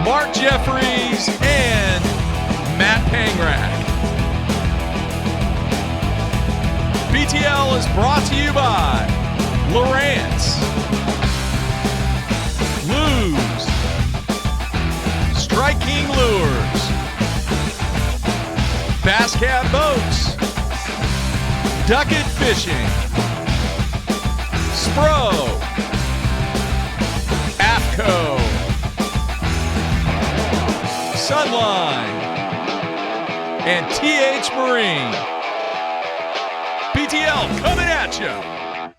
Mark Jeffries, and Matt Pangrak. BTL is brought to you by Lowrance, Luz, Strike King Lures, Bass Cat Boats, Ducket Fishing, Spro, AFCO, Sunline, and TH Marine. BTL coming at you.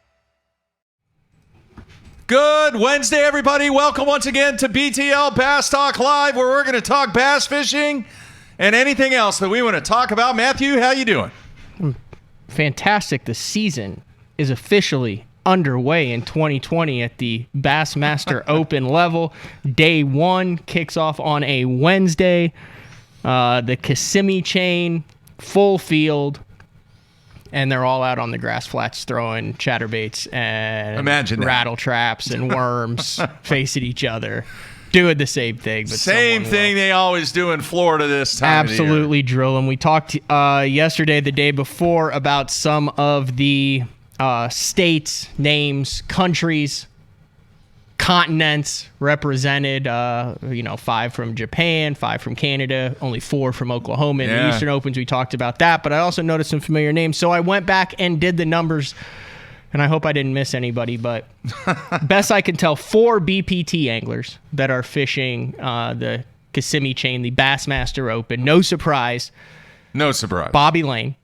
Good Wednesday, everybody. Welcome once again to BTL Bass Talk Live, where we're going to talk bass fishing and anything else that we want to talk about. Matthew, how you doing? Fantastic. The season is officially underway in 2020 at the Bassmaster Open level. Day one kicks off on a Wednesday. The Kissimmee chain, full field, and they're all out on the grass flats throwing chatterbaits and rattle traps and worms facing each other, doing the same thing. But same thing they always do in Florida this time Absolutely drilling. We talked yesterday, the day before, about some of the states, names, countries, continents represented. 5 from Japan, 5 from Canada, only 4 from Oklahoma in the Eastern Opens. We talked about that, but I also noticed some familiar names. So I went back and did the numbers, and I hope I didn't miss anybody, but best I can tell, 4 BPT anglers that are fishing the Kissimmee chain, the Bassmaster Open. No surprise. Bobby Lane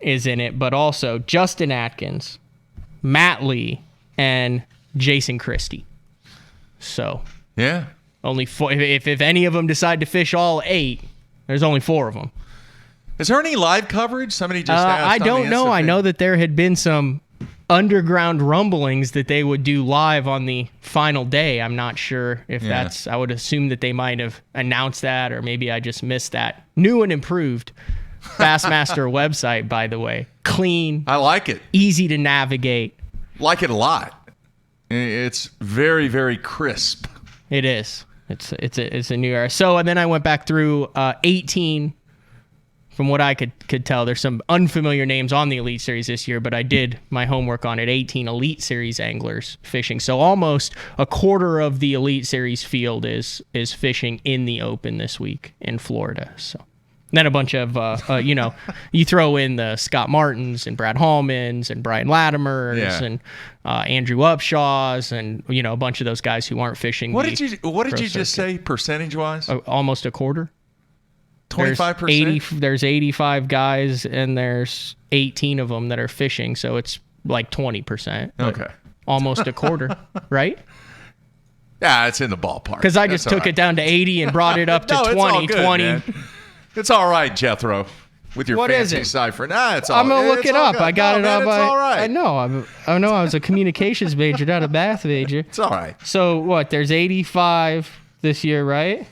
is in it, but also Justin Atkins, Matt Lee, and Jason Christie. So, only 4. If any of them decide to fish all 8, there's only 4 of them. Is there any live coverage? Somebody just asked. I don't know. I know that there had been some underground rumblings that they would do live on the final day. I'm not sure if that's. I would assume that they might have announced that, or maybe I just missed that. New and improved Bassmaster website, by the way. Clean. I like it. Easy to navigate. Like it a lot. It's very, very crisp. It is. It's a new era. So, and then I went back through 18. From what I could tell, there's some unfamiliar names on the Elite Series this year, but I did my homework on it. 18 Elite Series anglers fishing. So almost a quarter of the Elite Series field is fishing in the Open this week in Florida. So. And then a bunch of, you throw in the Scott Martins and Brad Hallmans and Brian Latimers and Andrew Upshaws and, a bunch of those guys who aren't fishing. What did you just say percentage-wise? Almost a quarter. 25%? There's 85 guys and there's 18 of them that are fishing, so it's like 20%. Okay. Almost a quarter, right? Yeah, it's in the ballpark. Because I just took it down to 80 and brought it up to 20. It's all good, 20. Man. It's all right, Jethro, with your fancy cipher. Nah, it's all. I'm gonna look it up. Good. I got it up. It's all right. I know. I was a communications major, not a math major. It's all right. So what? There's 85 this year, right?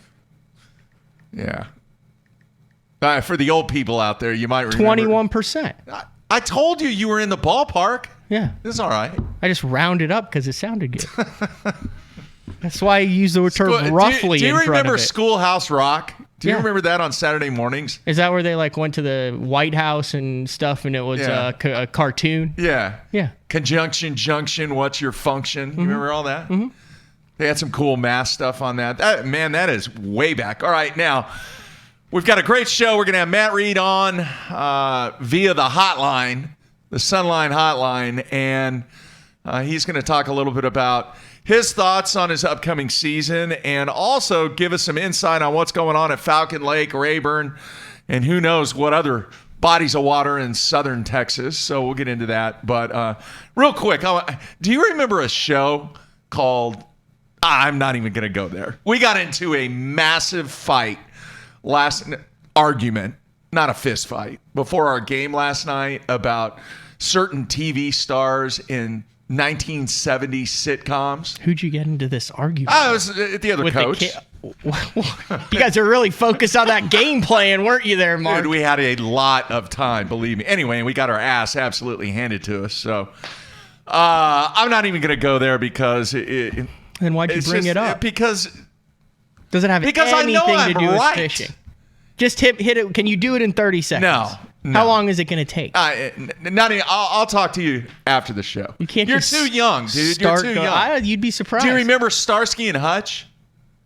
Yeah. For the old people out there, you might remember 21%. I told you were in the ballpark. Yeah, it's all right. I just rounded up because it sounded good. That's why I use the term roughly. Do you in front remember of it. Schoolhouse Rock? Do you remember that on Saturday mornings? Is that where they went to the White House and stuff, and it was a cartoon? Yeah. Yeah. Conjunction, junction, what's your function? You remember all that? Mm-hmm. They had some cool math stuff on that. That is way back. All right, now, we've got a great show. We're going to have Matt Reed on via the hotline, the Sunline hotline, and he's going to talk a little bit about his thoughts on his upcoming season and also give us some insight on what's going on at Falcon Lake, Rayburn, and who knows what other bodies of water in southern Texas. So we'll get into that. But real quick, do you remember a show called, I'm not even going to go there. We got into a massive fight argument, not a fist fight, before our game last night about certain TV stars in 1970 sitcoms. Who'd you get into this argument? I was the other coach. You guys are really focused on that game playing, weren't you there, Mark? Dude, we had a lot of time, believe me. Anyway, we got our ass absolutely handed to us. So I'm not even going to go there because then why'd you bring it up? Because Does it have Because I know anything I'm to do with right. fishing? Just hit it. Can you do it in 30 seconds? No. How long is it going to take? Not even, I'll talk to you after the show. You can't. You're just too young, dude. You're too young. You'd be surprised. Do you remember Starsky and Hutch?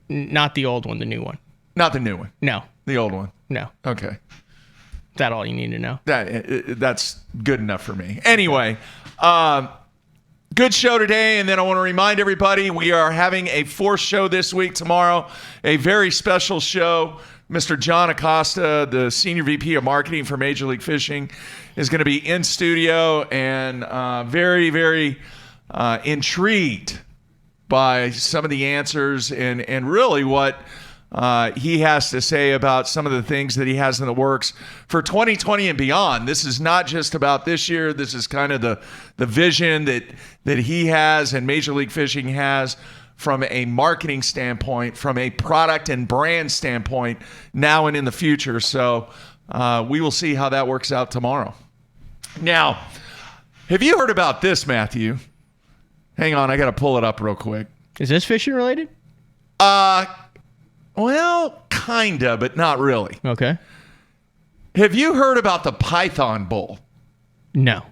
Not the old one, the new one. Not the new one. No. The old one. No. Okay. Is that all you need to know? That's good enough for me. Anyway, good show today, and then I want to remind everybody we are having a fourth show this week tomorrow, a very special show. Mr. John Acosta, the Senior VP of Marketing for Major League Fishing, is going to be in studio and very, very intrigued by some of the answers and really what he has to say about some of the things that he has in the works for 2020 and beyond. This is not just about this year. This is kind of the vision that he has and Major League Fishing has from a marketing standpoint, from a product and brand standpoint, now and in the future. So we will see how that works out tomorrow. Now, have you heard about this, Matthew? Hang on, I got to pull it up real quick. Is this fishing related? Well, kinda, but not really. Okay. Have you heard about the Python Bowl? No.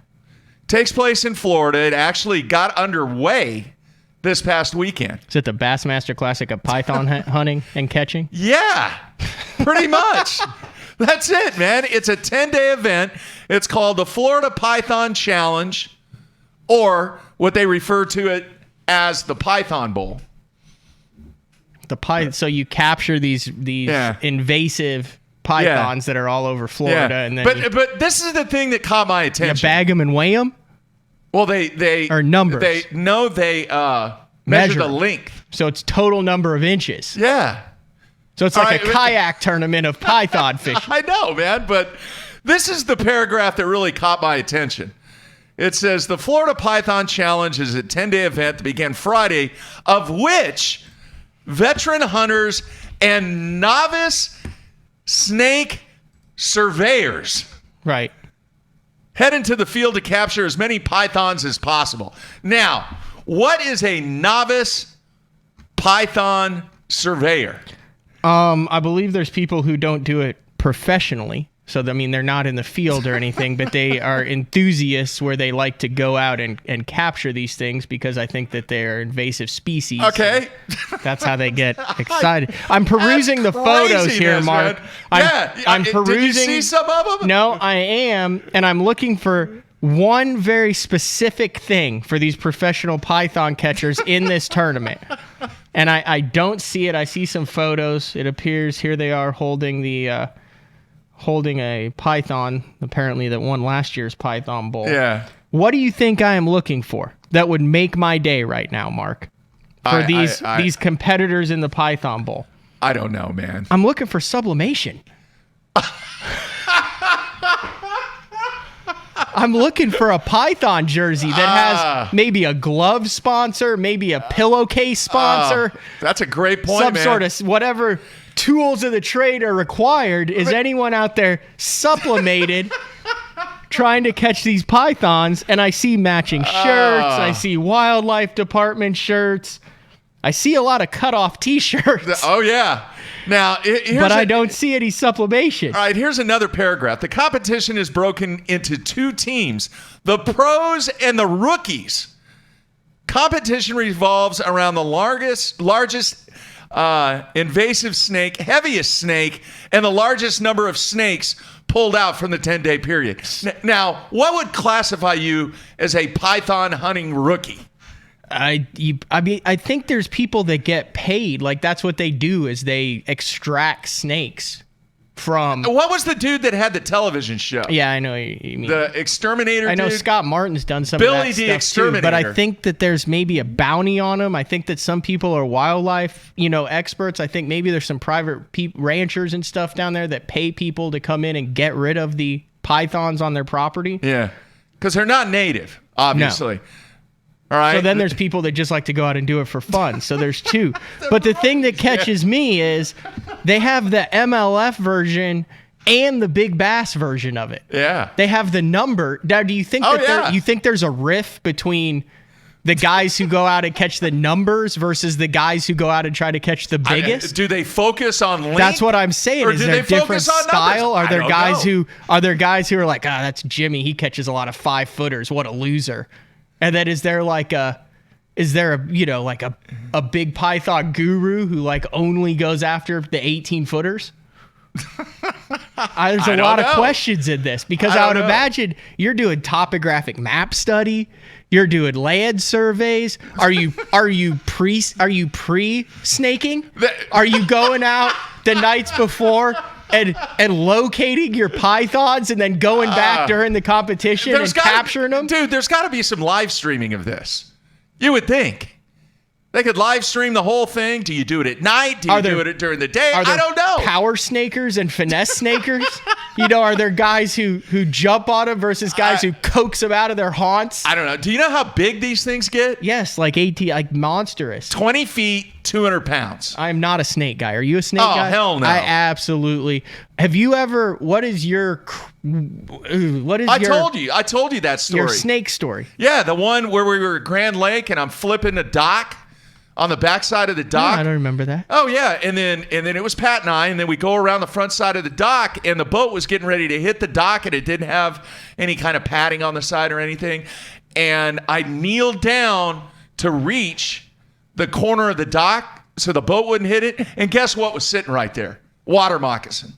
Takes place in Florida. It actually got underway this past weekend. Is it the Bassmaster Classic of python hunting and catching? Yeah, pretty much. That's it, man. It's a 10-day event. It's called the Florida Python Challenge, or what they refer to it as the Python Bowl. So you capture these invasive pythons that are all over Florida, and then but this is the thing that caught my attention. You bag them and weigh them. Well, they or numbers. They measure the length. So it's total number of inches. Yeah. So it's like a kayak tournament of python fishing. I know, man, but this is the paragraph that really caught my attention. It says the Florida Python Challenge is a 10-day event that began Friday, of which veteran hunters and novice snake surveyors head into the field to capture as many pythons as possible. Now, what is a novice python surveyor? I believe there's people who don't do it professionally. So, I mean, they're not in the field or anything, but they are enthusiasts where they like to go out and capture these things because I think that they're invasive species. Okay. That's how they get excited. I'm perusing the photos here, Mark. I'm perusing. Did you see some of them? No, I am, and I'm looking for one very specific thing for these professional python catchers in this tournament. And I don't see it. I see some photos. It appears here they are holding a python, apparently that won last year's Python Bowl. Yeah. What do you think I am looking for that would make my day right now, Mark? For these competitors in the Python Bowl. I don't know, man. I'm looking for sublimation. I'm looking for a Python jersey that has maybe a glove sponsor, maybe a pillowcase sponsor. That's a great point, some man. sort of whatever tools of the trade are required. Is anyone out there sublimated trying to catch these pythons? And I see matching shirts. I see wildlife department shirts. I see a lot of cutoff T-shirts. Oh, yeah. Now, but I don't see any sublimation. All right, here's another paragraph. The competition is broken into two teams, the pros and the rookies. Competition revolves around the largest invasive snake, heaviest snake, and the largest number of snakes pulled out from the 10-day period. Now, what would classify you as a python hunting rookie? I mean, I think there's people that get paid. Like, that's what they do is they extract snakes from... What was the dude that had the television show? Yeah, I know you mean. The exterminator I know dude? Scott Martin's done some Billy of that the stuff Exterminator. too, but I think that there's maybe a bounty on him. I think that some people are wildlife, experts. I think maybe there's some private ranchers and stuff down there that pay people to come in and get rid of the pythons on their property. Yeah, because they're not native, obviously. No. All right. So then there's people that just like to go out and do it for fun. So there's two. But the thing that catches me is they have the MLF version and the big bass version of it. Yeah. They have the number. Now, do you think you think there's a riff between The guys who go out and catch the numbers versus the guys who go out and try to catch the biggest. Do they focus on length? That's what I'm saying. Or Is do there they a different focus on style? numbers? Are there guys who are like, that's Jimmy. He catches a lot of 5-footers. What a loser. And then is there a big python guru who like only goes after the 18-footers? There's a lot of questions in this because I would imagine you're doing topographic map study, you're doing land surveys. Are you pre snaking? Are you going out the nights before and locating your pythons and then going back during the competition and capturing them? Dude, there's got to be some live streaming of this. You would think. They could live stream the whole thing. Do you do it at night? Do you do it during the day? I don't know. Power snakers and finesse snakers? Are there guys who jump on them versus guys who coax them out of their haunts? I don't know. Do you know how big these things get? Yes, like monstrous. 20 feet, 200 pounds. I'm not a snake guy. Are you a snake guy? Oh, hell no. I absolutely. Have you ever, I told you that story. Your snake story. Yeah, the one where we were at Grand Lake and I'm flipping the dock. On the backside of the dock. No, I don't remember that. Oh yeah, and then it was Pat and I, and then we go around the front side of the dock, and the boat was getting ready to hit the dock, and it didn't have any kind of padding on the side or anything. And I kneeled down to reach the corner of the dock so the boat wouldn't hit it. And guess what was sitting right there? Water moccasin.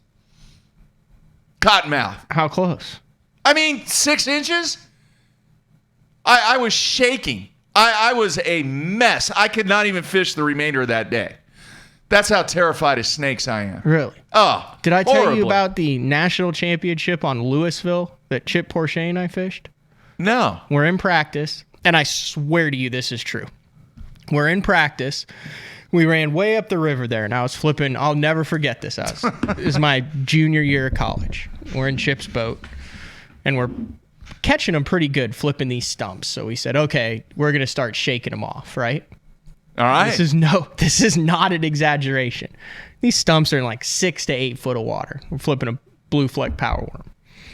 Cottonmouth. How close? 6 inches. I was shaking. I was a mess. I could not even fish the remainder of that day. That's how terrified of snakes I am. Really? Oh, did I tell horribly. you about the national championship on Louisville that Chip Porcher and I fished? No. We're in practice, and I swear to you this is true. We're in practice. We ran way up the river there, and I was flipping. I'll never forget this. It was my junior year of college. We're in Chip's boat, and we're catching them pretty good, flipping these stumps. So we said, okay, we're going to start shaking them off, right? All right. This is not an exaggeration. These stumps are in like 6 to 8 foot of water. We're flipping a blue fleck power worm.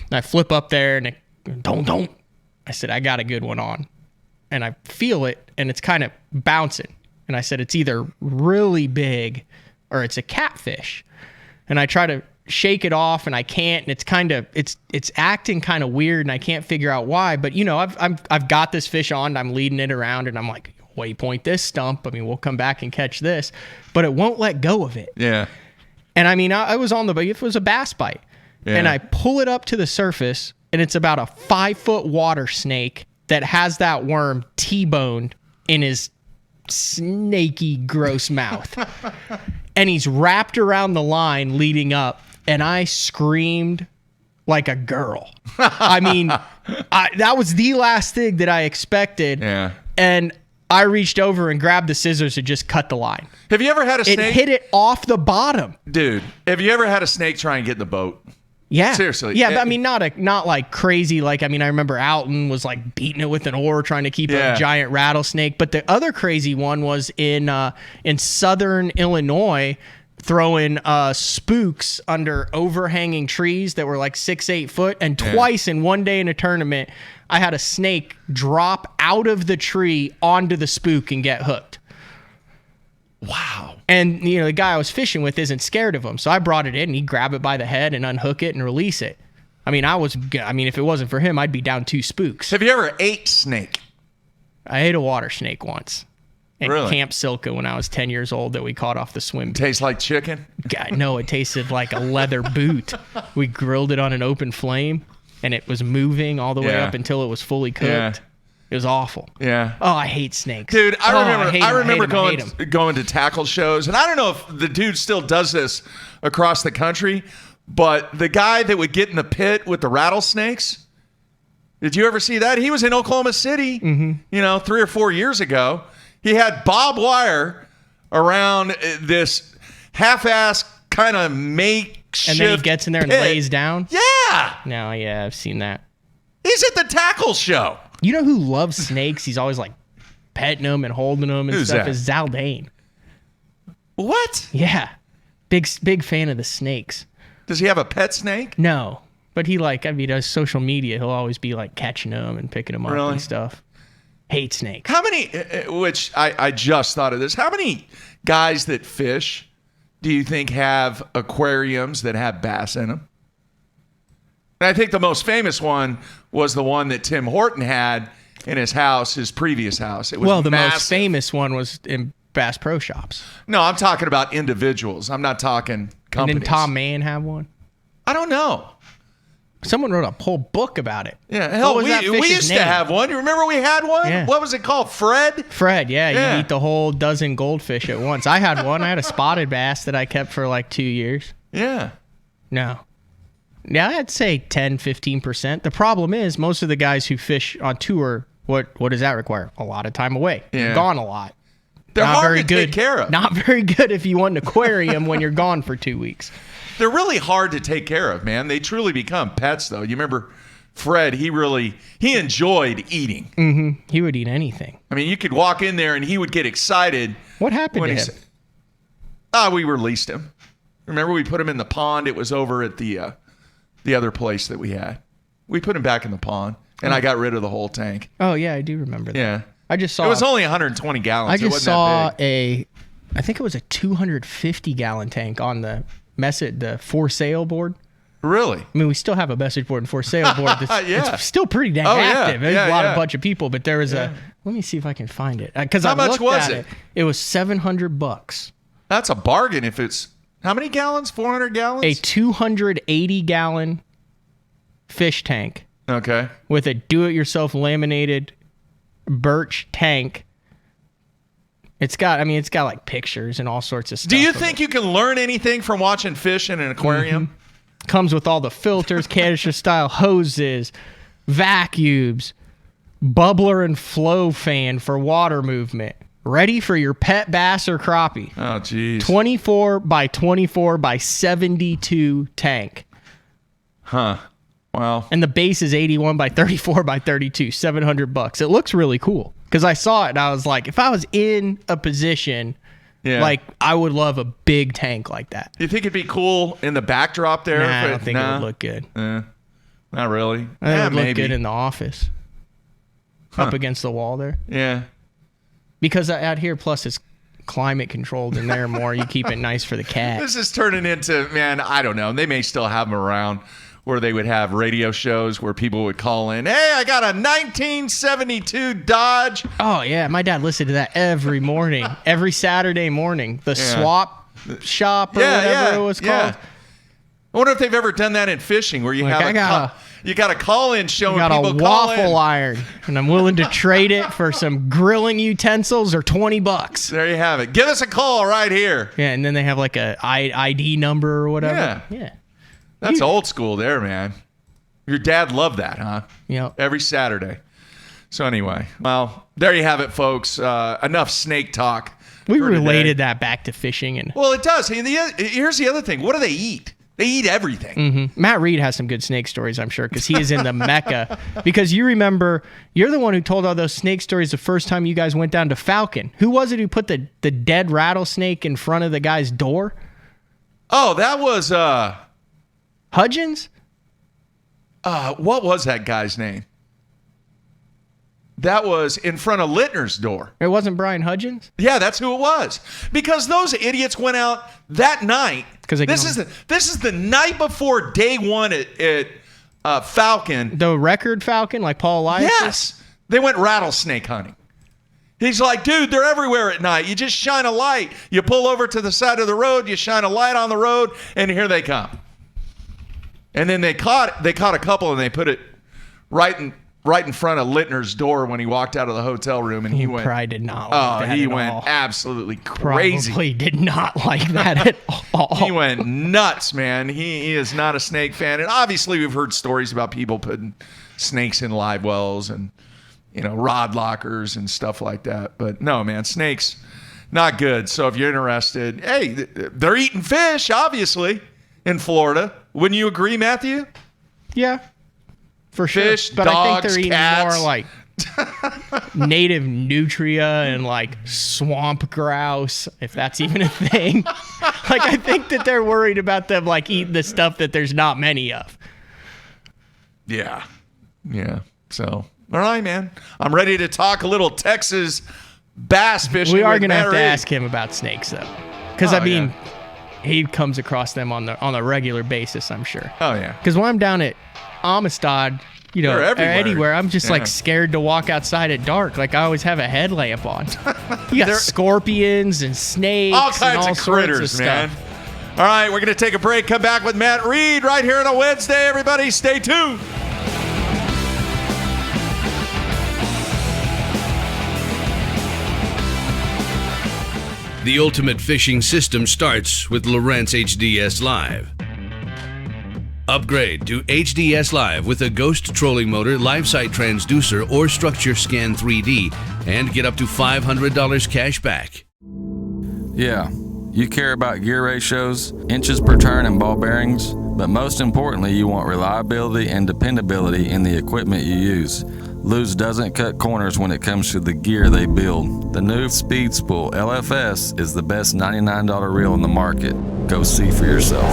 And I flip up there and don't. I said, I got a good one on. And I feel it and it's kind of bouncing. And I said, it's either really big or it's a catfish. And I try to shake it off and I can't, and it's acting kind of weird and I can't figure out why. But I've got this fish on, I'm leading it around and I'm like, waypoint this stump. We'll come back and catch this, but it won't let go of it. Yeah. And I was on it was a bass bite. Yeah. And I pull it up to the surface and it's about a 5-foot water snake that has that worm T-boned in his snaky, gross mouth. And he's wrapped around the line leading up. And I screamed like a girl. That was the last thing that I expected. Yeah. And I reached over and grabbed the scissors and just cut the line. Have you ever had a snake? It hit it off the bottom. Dude, have you ever had a snake try and get in the boat? Yeah. Seriously. Yeah, but not like crazy. Like, I remember Alton was like beating it with an oar trying to keep a giant rattlesnake. But the other crazy one was in southern Illinois, throwing spooks under overhanging trees that were like 6-8 foot. And twice in one day in a tournament, I had a snake drop out of the tree onto the spook and get hooked. Wow. And, the guy I was fishing with isn't scared of him. So I brought it in and he'd grab it by the head and unhook it and release it. If it wasn't for him, I'd be down 2 spooks. Have you ever ate snake? I ate a water snake once. At Really? Camp Silka when I was 10 years old that we caught off the swim. Tastes like chicken? God, no, it tasted like a leather boot. We grilled it on an open flame and it was moving all the way up until it was fully cooked. Yeah. It was awful. Yeah. Oh, I hate snakes. Dude, I remember going going to tackle shows, and I don't know if the dude still does this across the country, but the guy that would get in the pit with the rattlesnakes, did you ever see that? He was in Oklahoma City, 3 or 4 years ago. He had barbed wire around this half-ass kind of makeshift and then he gets in there and pit. lays down? Yeah. No, yeah, I've seen that. He's at the tackle show. You know who loves snakes? He's always like petting them and holding them and Who's stuff. that? Is Zaldane. What? Yeah. Big fan of the snakes. Does he have a pet snake? No. But he does social media. He'll always be like catching them and picking them up Really? and stuff. Hate snakes. How many, which I just thought of this, how many guys that fish do you think have aquariums that have bass in them? And I think the most famous one was the one that Tim Horton had in his house, his previous house. It was the massive. most famous one was in Bass Pro Shops. No, I'm talking about individuals. I'm not talking companies. And did Tom Mann have one? I don't know. Someone wrote a whole book about it. Yeah, hell, we used to have one. You remember we had one? Yeah. What was it called? Fred? Fred, yeah. Yeah. You eat the whole dozen goldfish at once. I had one. I had a spotted bass that I kept for like 2 years. Yeah. No. Yeah, I'd say 10, 15%. The problem is most of the guys who fish on tour, what does that require? A lot of time away. Yeah. You're gone a lot. They're Not hard very to good. take care of. Not very good if you want an aquarium when you're gone for 2 weeks. They're really hard to take care of, man. They truly become pets, though. You remember Fred, he enjoyed eating. Mm-hmm. He would eat anything. I mean, you could walk in there and he would get excited. What happened when to he him? said, we released him. Remember, we put him in the pond. It was over at the other place that we had. We put him back in the pond, and I got rid of the whole tank. Oh, yeah, I do remember that. Yeah. I just saw. It was only 120 gallons. I It just wasn't saw that big. I think it was a 250-gallon tank on the for sale board. Really? I mean, we still have a message board and for sale board. Yeah. It's still pretty dang Oh, yeah. active. There's Yeah, a yeah. bunch of people, but there was let me see if I can find it. Because How I much looked was at it? It was $700. That's a bargain if it's, how many gallons? 400 gallons? A 280-gallon fish tank Okay. with a do-it-yourself laminated birch tank. It's got like pictures and all sorts of stuff. Do you of think it. you can learn anything from watching fish in an aquarium? Comes with all the filters, canister-style hoses, vacuums, bubbler and flow fan for water movement. Ready for your pet bass or crappie. Oh, geez. 24 by 24 by 72 tank. Huh. Well, And the base is 81 by 34 by 32, $700. It looks really cool. Because I saw it and I was like, if I was in a position, yeah. like, I would love a big tank like that. You think it'd be cool in the backdrop there? Nah, I don't think it would look good. Not really. I think it would look maybe. good in the office. Up against the wall there. Yeah. Because out here, plus it's climate controlled in there more. You keep it nice for the cat. This is turning into, man, I don't know. They may still have them around where they would have radio shows where people would call in, hey, I got a 1972 Dodge. Oh, yeah. My dad listened to that every morning, every Saturday morning. The swap shop or whatever it was called. I wonder if they've ever done that in fishing where you Like, have you got a call-in show I and got people a call waffle in. iron, and I'm willing to trade it for some grilling utensils or $20. There you have it. Give us a call right here. Yeah, and then they have like a ID number or whatever. Yeah. That's old school there, man. Your dad loved that, huh? Yep. Every Saturday. So anyway, well, there you have it, folks. Enough snake talk. We for related today. that back to fishing. And Well, it does. Here's the other thing. What do they eat? They eat everything. Matt Reed has some good snake stories, I'm sure, because he is in the Mecca. Because you remember, you're the one who told all those snake stories the first time you guys went down to Falcon. Who was it who put the dead rattlesnake in front of the guy's door? Oh, that was Hudgens? what was that guy's name? That was in front of Littner's door. It wasn't Brian Hudgens? Yeah, that's who it was. Because those idiots went out that night. 'Cause they this is the night before day one at Falcon. The record Falcon, like Paul Elias? Yes, they went rattlesnake hunting. He's like, dude, they're everywhere at night. You just shine a light. You pull over to the side of the road. You shine a light on the road, and here they come. And then they caught a couple, and they put it right in front of Littner's door when he walked out of the hotel room, and he went. Probably did not like that he at went all. absolutely crazy. Probably did not like that at all. He went nuts, man. He is not a snake fan, and obviously we've heard stories about people putting snakes in live wells and rod lockers and stuff like that. But no, man, snakes not good. So if you're interested, hey, they're eating fish, obviously, in Florida. Wouldn't you agree, Matthew? Yeah, for sure. Fish, but dogs, I think they're eating cats. more like native nutria and like swamp grouse, if that's even a thing. Like, I think that they're worried about them like eating the stuff that there's not many of. Yeah. So All right, man. I'm ready to talk a little Texas bass fishing. We are with going to Matt have to Reed. ask him about snakes, though. Because, he comes across them on a regular basis, I'm sure. Oh, yeah. Because when I'm down at Amistad, you know, They're or everywhere. anywhere, I'm just Yeah. like scared to walk outside at dark. Like I always have a headlamp on. You got scorpions and snakes, All and kinds all of sorts critters, of man. stuff. All right, we're going to take a break. Come back with Matt Reed right here on a Wednesday. Everybody, stay tuned. The ultimate fishing system starts with Lowrance HDS Live. Upgrade to HDS Live with a Ghost trolling motor, live sight transducer, or Structure Scan 3D, and get up to $500 cash back. Yeah, you care about gear ratios, inches per turn, and ball bearings, but most importantly, you want reliability and dependability in the equipment you use. Luz doesn't cut corners when it comes to the gear they build. The new Speed Spool LFS is the best $99 reel in the market. Go see for yourself.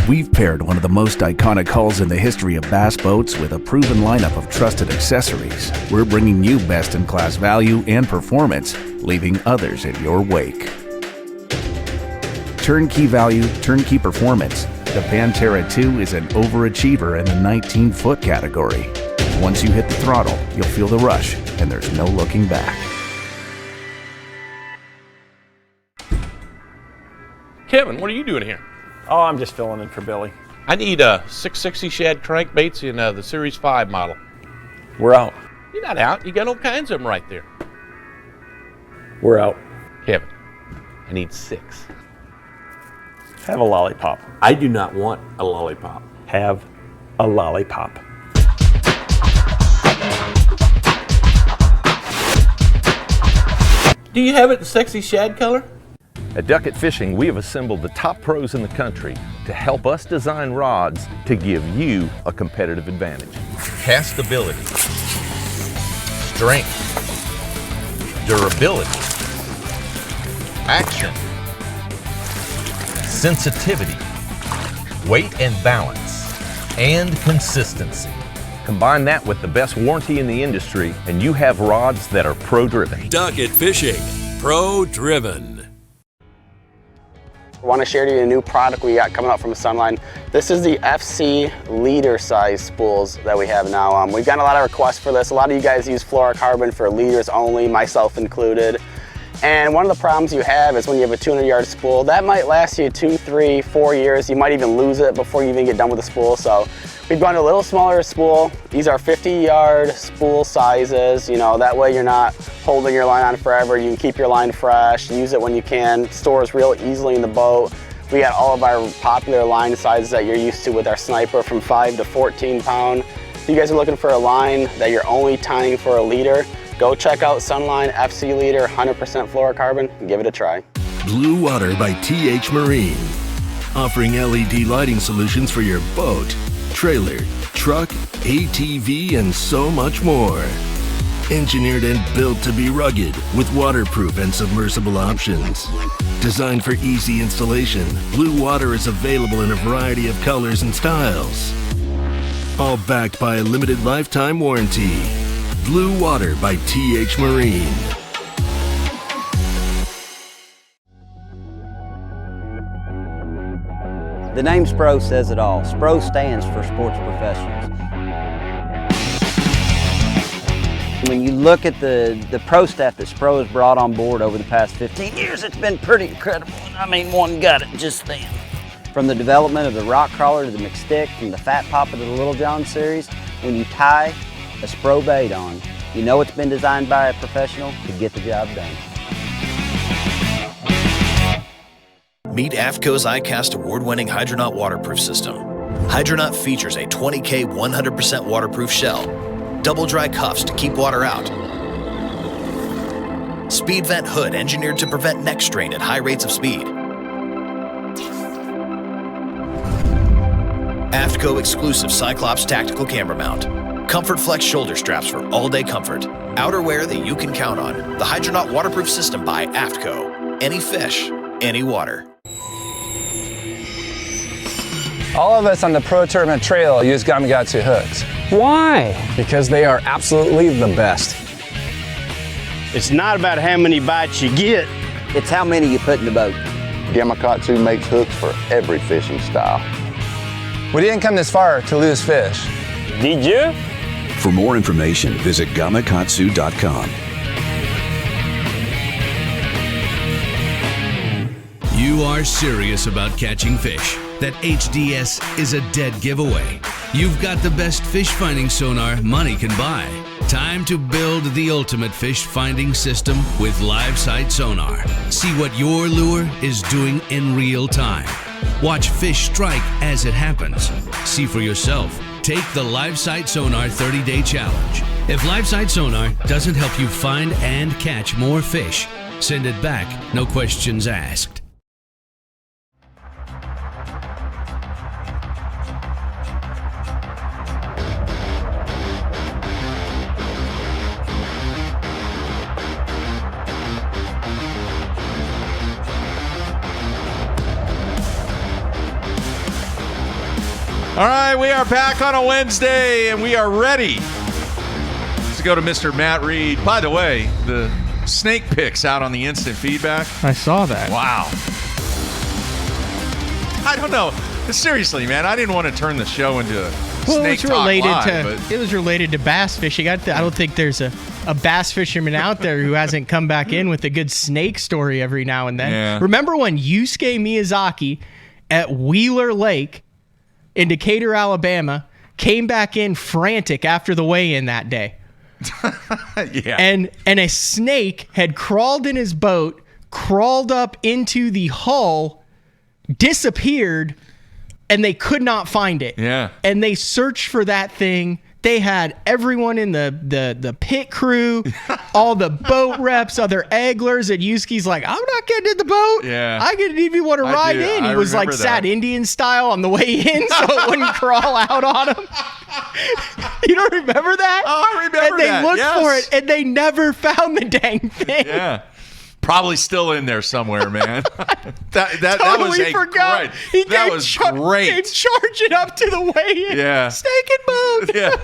We've paired one of the most iconic hulls in the history of bass boats with a proven lineup of trusted accessories. We're bringing you best-in-class value and performance, leaving others in your wake. Turnkey value, turnkey performance. The Pantera 2 is an overachiever in the 19-foot category. Once you hit the throttle, you'll feel the rush, and there's no looking back. Kevin, what are you doing here? Oh, I'm just filling in for Billy. I need 660 shad crankbaits in the Series 5 model. We're out. You're not out. You got all kinds of them right there. We're out. Kevin, I need 6. Have a lollipop. I do not want a lollipop. Have a lollipop. Do you have it in sexy shad color? At Duckett Fishing, we have assembled the top pros in the country to help us design rods to give you a competitive advantage. Castability, strength, durability, action, sensitivity, weight and balance, and consistency. Combine that with the best warranty in the industry, and you have rods that are pro-driven. Duckett Fishing, pro-driven. I want to share with you a new product we got coming out from Sunline. This is the FC leader size spools that we have now. We've gotten a lot of requests for this. A lot of you guys use fluorocarbon for leaders only, myself included. And one of the problems you have is when you have a 200-yard spool, that might last you 2, 3, 4 years. You might even lose it before you even get done with the spool. So we've gone to a little smaller spool. These are 50-yard spool sizes. You know, that way you're not holding your line on forever. You can keep your line fresh, use it when you can, stores real easily in the boat. We got all of our popular line sizes that you're used to with our Sniper from 5 to 14 pound. If you guys are looking for a line that you're only tying for a leader, go check out Sunline FC Leader 100% fluorocarbon and give it a try. Blue Water by TH Marine. Offering LED lighting solutions for your boat, trailer, truck, ATV, and so much more. Engineered and built to be rugged with waterproof and submersible options. Designed for easy installation, Blue Water is available in a variety of colors and styles. All backed by a limited lifetime warranty. Blue Water by TH Marine. The name SPRO says it all. SPRO stands for Sports Professionals. When you look at the pro staff that SPRO has brought on board over the past 15 years, it's been pretty incredible. I mean, one got it just then. From the development of the Rock Crawler to the McStick, from the Fat Papa to the Little John series, when you tie a SPRO bait on, you know it's been designed by a professional to get the job done. Meet AFTCO's iCast award-winning Hydronaut waterproof system. Hydronaut features a 20K 100% waterproof shell, double dry cuffs to keep water out, speed vent hood engineered to prevent neck strain at high rates of speed, AFTCO exclusive Cyclops tactical camera mount, Comfort Flex shoulder straps for all-day comfort. Outerwear that you can count on. The Hydronaut waterproof system by AFTCO. Any fish, any water. All of us on the Pro Tournament Trail use Gamakatsu hooks. Why? Because they are absolutely the best. It's not about how many bites you get. It's how many you put in the boat. Gamakatsu makes hooks for every fishing style. We didn't come this far to lose fish. Did you? For more information, visit gamakatsu.com. You are serious about catching fish. That HDS is a dead giveaway. You've got the best fish finding sonar money can buy. Time to build the ultimate fish finding system with live sight sonar. See what your lure is doing in real time. Watch fish strike as it happens. See for yourself. Take the Live Sight Sonar 30-day challenge. If Live Sight Sonar doesn't help you find and catch more fish, send it back, no questions asked. All right, we are back on a Wednesday, and we are ready to go to Mr. Matt Reed. By the way, the snake pics out on the instant feedback. I saw that. Wow. I don't know. Seriously, man, I didn't want to turn the show into a snake talk live, it was related to bass fishing. I don't think there's a bass fisherman out there who hasn't come back in with a good snake story every now and then. Yeah. Remember when Yusuke Miyazaki at Wheeler Lake in Decatur, Alabama, came back in frantic after the weigh-in that day. Yeah. And a snake had crawled in his boat, crawled up into the hull, disappeared, and they could not find it. Yeah. And they searched for that thing. They had everyone in the pit crew, all the boat reps, other anglers, and Yusuke's like, I'm not getting in the boat. Yeah. I didn't even want to ride in. He was like sat Indian style on the way in so it wouldn't crawl out on him. You don't remember that? Oh, I remember that. And they looked for it, and they never found the dang thing. Yeah. Probably still in there somewhere, man. that Totally was forgot. Great. That was great. Came charging up to the weigh-in. Yeah. Snake and boat. Yeah.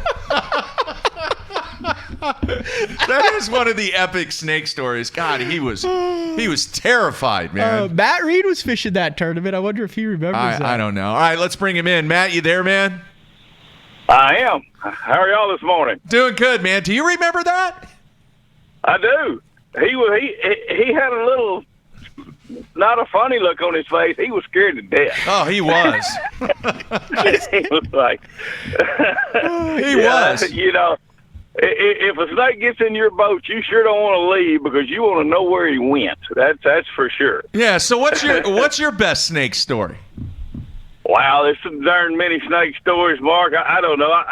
That is one of the epic snake stories. God, he was terrified, man. Matt Reed was fishing that tournament. I wonder if he remembers that. I don't know. All right, let's bring him in. Matt, you there, man? I am. How are y'all this morning? Doing good, man. Do you remember that? I do. He had a little, not a funny look on his face. He was scared to death. Oh, he was. He was like, he was. You know, if a snake gets in your boat, you sure don't want to leave because you want to know where he went. That's for sure. Yeah. So what's your best snake story? Wow, there's some darn many snake stories, Mark. I don't know.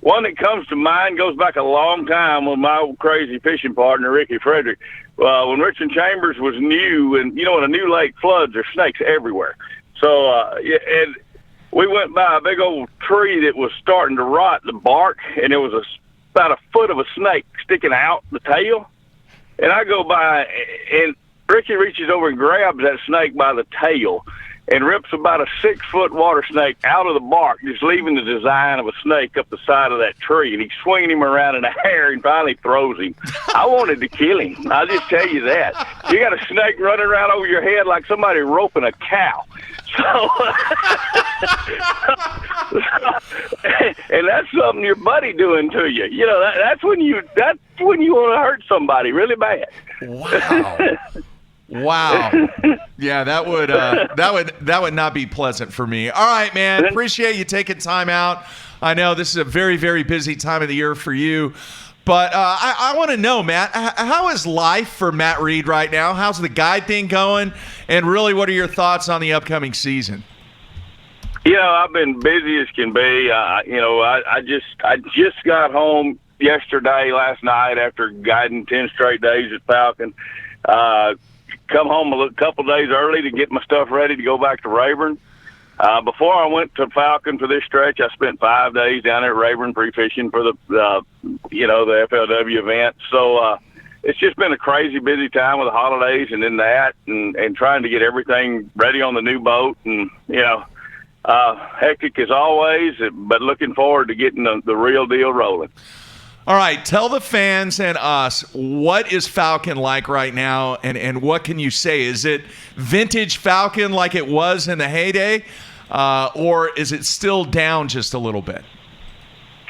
One that comes to mind goes back a long time with my old crazy fishing partner, Ricky Frederick. When Richmond Chambers was new, and, you know, when a new lake floods, there's snakes everywhere. So, and we went by a big old tree that was starting to rot the bark, and there was about a foot of a snake sticking out the tail. And I go by, and Ricky reaches over and grabs that snake by the tail and rips about a 6-foot water snake out of the bark, just leaving the design of a snake up the side of that tree. And he's swinging him around in the hair and finally throws him. I wanted to kill him. I'll just tell you that. You got a snake running around over your head like somebody roping a cow. So, and that's something your buddy doing to you. You know, that's when you want to hurt somebody really bad. Wow. Wow. Yeah, that would not be pleasant for me. All right, man. Appreciate you taking time out. I know this is a very, very busy time of the year for you. But I want to know, Matt, how is life for Matt Reed right now? How's the guide thing going? And really, what are your thoughts on the upcoming season? You know, I've been busy as can be. I just got home last night after guiding 10 straight days at Falcon. Come home a couple days early to get my stuff ready to go back to Rayburn. Before I went to Falcon for this stretch, I spent 5 days down there at Rayburn pre-fishing for the FLW event. So it's just been a crazy busy time with the holidays and then that and trying to get everything ready on the new boat. And, hectic as always, but looking forward to getting the real deal rolling. All right, tell the fans and us, what is Falcon like right now, and what can you say? Is it vintage Falcon like it was in the heyday, or is it still down just a little bit?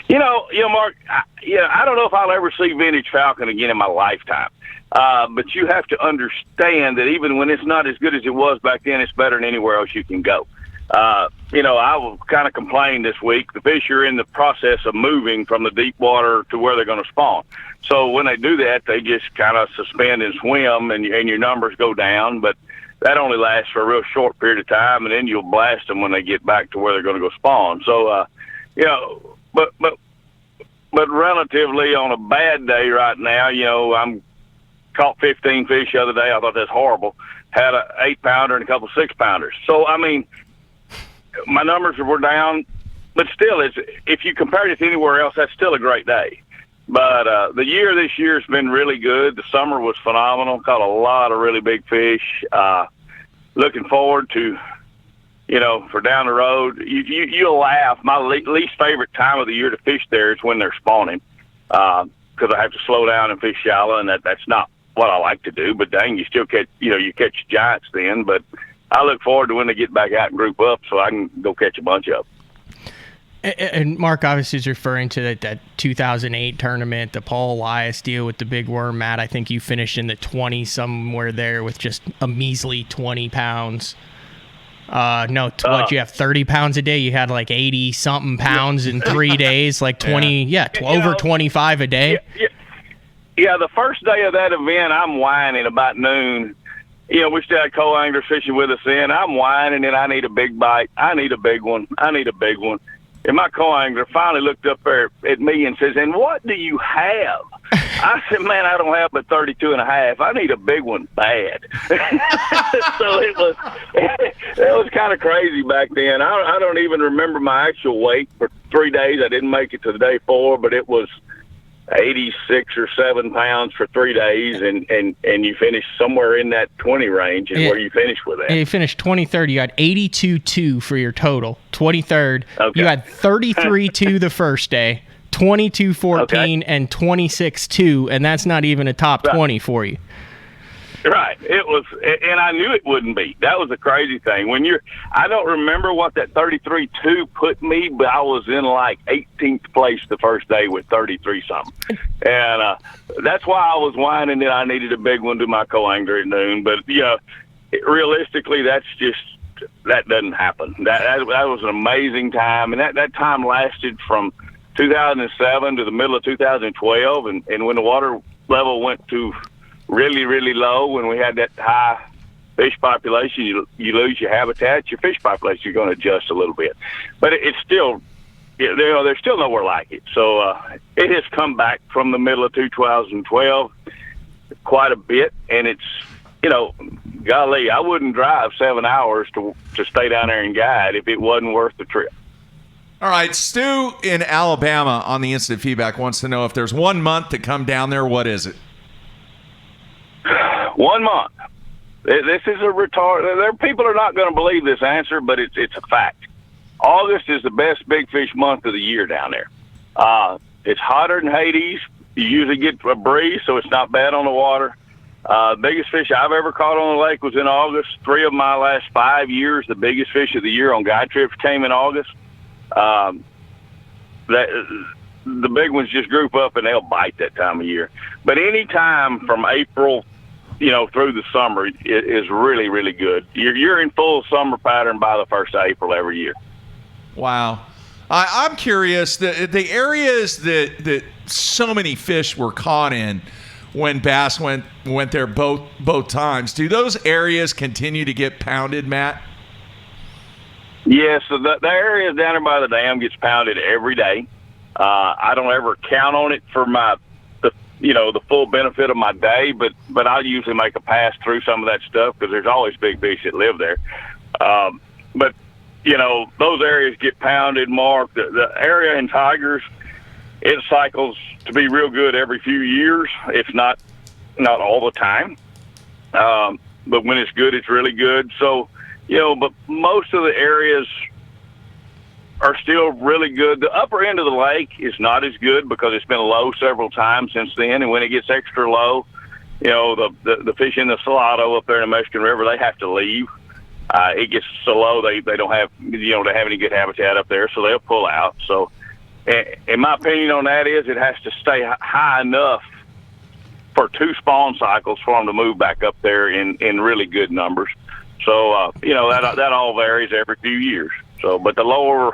Mark, I don't know if I'll ever see vintage Falcon again in my lifetime. But you have to understand that even when it's not as good as it was back then, it's better than anywhere else you can go. I will kind of complain this week. The fish are in the process of moving from the deep water to where they're going to spawn. So when they do that, they just kind of suspend and swim, and your numbers go down. But that only lasts for a real short period of time, and then you'll blast them when they get back to where they're going to go spawn. So, but relatively on a bad day right now, I'm caught 15 fish the other day. I thought that's horrible. Had an 8-pounder and a couple 6-pounders. So, I mean, my numbers were down, but still, if you compare it to anywhere else, that's still a great day. But this year has been really good. The summer was phenomenal. Caught a lot of really big fish. Looking forward to, for down the road. You'll laugh. My least favorite time of the year to fish there is when they're spawning, because I have to slow down and fish shallow, and that's not what I like to do. But dang, you still catch, you catch giants then. But I look forward to when they get back out and group up so I can go catch a bunch of them. And Mark obviously is referring to that 2008 tournament, the Paul Elias deal with the big worm. Matt, I think you finished in the 20 somewhere there with just a measly 20 pounds. You have 30 pounds a day? You had like 80 something pounds in 3 days, like 20, over 25 a day. Yeah, the first day of that event, I'm whining about noon. We still had co-anglers fishing with us then. I'm whining, and I need a big bite. I need a big one. I need a big one. And my co-angler finally looked up there at me and says, "And what do you have?" I said, "Man, I don't have but 32 and a half. I need a big one bad." So it was kind of crazy back then. I don't even remember my actual weight for 3 days. I didn't make it to the day 4, but it was 86 or 7 pounds for 3 days, and you finished somewhere in that 20 range, and where you finished with that. And you finished 23rd. You had 82.2 for your total. 23rd. Okay. You had 33.2 the first day, 22.14, and 26.2, and that's not even a top 20 for you. Right. It was, and I knew it wouldn't be. That was the crazy thing. I don't remember what that 33.2 put me, but I was in like 18th place the first day with 33 something. And that's why I was whining that I needed a big one to my co-angler at noon. But realistically, that doesn't happen. That was an amazing time, and that time lasted from 2007 to the middle of 2012, and when the water level went to really, really low, when we had that high fish population, you lose your habitat, your fish population, you're going to adjust a little bit. But it's still, there's still nowhere like it. So it has come back from the middle of 2012 quite a bit, and it's, golly, I wouldn't drive 7 hours to stay down there and guide if it wasn't worth the trip. All right, Stu in Alabama on the instant feedback wants to know if there's 1 month to come down there, what is it? 1 month. This is a retard. People are not going to believe this answer, but it's a fact. August is the best big fish month of the year down there. It's hotter than Hades. You usually get a breeze, so it's not bad on the water. Biggest fish I've ever caught on the lake was in August. 3 of my last 5 years, the biggest fish of the year on guide trips came in August. The big ones just group up and they'll bite that time of year. But any time from April, through the summer is really, really good. You're in full summer pattern by the 1st of April every year. Wow. I'm curious, the areas that so many fish were caught in when bass went there both times, do those areas continue to get pounded, Matt? Yes, so the area down there by the dam gets pounded every day. I don't ever count on it for the full benefit of my day, but I'll usually make a pass through some of that stuff because there's always big fish that live there. But those areas get pounded, Mark. The area in Tigers, it cycles to be real good every few years. It's not all the time. But when it's good, it's really good. So, but most of the areas are still really good. The upper end of the lake is not as good because it's been low several times since then. And when it gets extra low, the fish in the Salado up there in the Mexican River, they have to leave. It gets so low they don't have they have any good habitat up there, so they'll pull out. So, in my opinion on that is it has to stay high enough for 2 spawn cycles for them to move back up there in really good numbers. So that all varies every few years. So, but the lower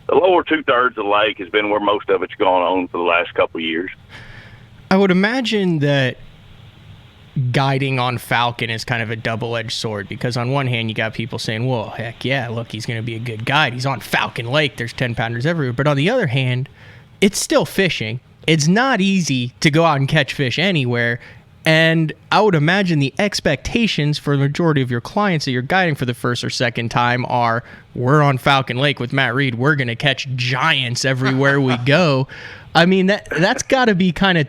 2/3 of the lake has been where most of it's gone on for the last couple of years. I would imagine that guiding on Falcon is kind of a double-edged sword, because on one hand you got people saying, well, heck yeah, look, he's going to be a good guide, he's on Falcon Lake, there's 10-pounders everywhere. But on the other hand, it's still fishing. It's not easy to go out and catch fish anywhere, and I would imagine the expectations for the majority of your clients that you're guiding for the first or second time are, we're on Falcon Lake with Matt Reed, we're going to catch giants everywhere we go. I mean, that's got to be kind of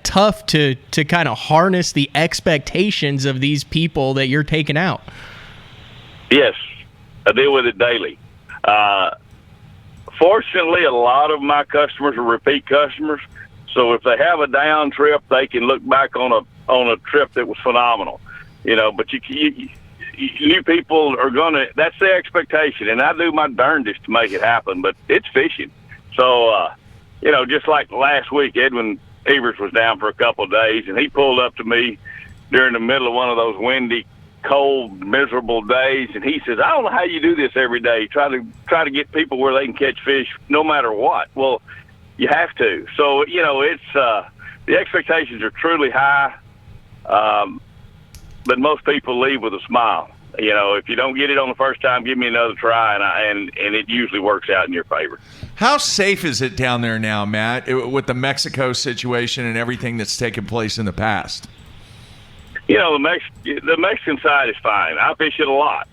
tough to kind of harness the expectations of these people that you're taking out. Yes, I deal with it daily. Fortunately, a lot of my customers are repeat customers, so if they have a down trip, they can look back on a trip that was phenomenal. But you people are gonna. That's the expectation, and I do my darndest to make it happen. But it's fishing, so just like last week, Edwin Evers was down for a couple of days, and he pulled up to me during the middle of one of those windy, cold, miserable days, and he says, I don't know how you do this every day. Try to get people where they can catch fish no matter what. Well, you have to. So, it's the expectations are truly high, but most people leave with a smile. If you don't get it on the first time, give me another try, and it usually works out in your favor. How safe is it down there now, Matt, with the Mexico situation and everything that's taken place in the past? The Mexican side is fine. I fish it a lot.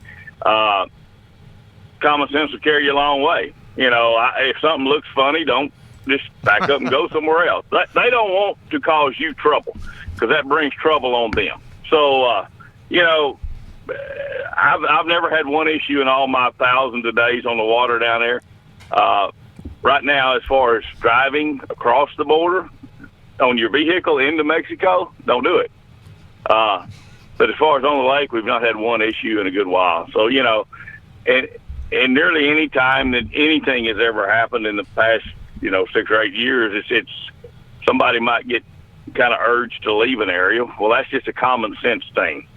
Common sense will carry you a long way. If something looks funny, don't just back up and go somewhere else. They don't want to cause you trouble, because that brings trouble on them. So, I've never had one issue in all my thousands of days on the water down there. Right now, as far as driving across the border on your vehicle into Mexico, don't do it. But as far as on the lake, we've not had one issue in a good while. So, and nearly any time that anything has ever happened in the past, 6 or 8 years, it's somebody might get kind of urged to leave an area. Well, that's just a common sense thing.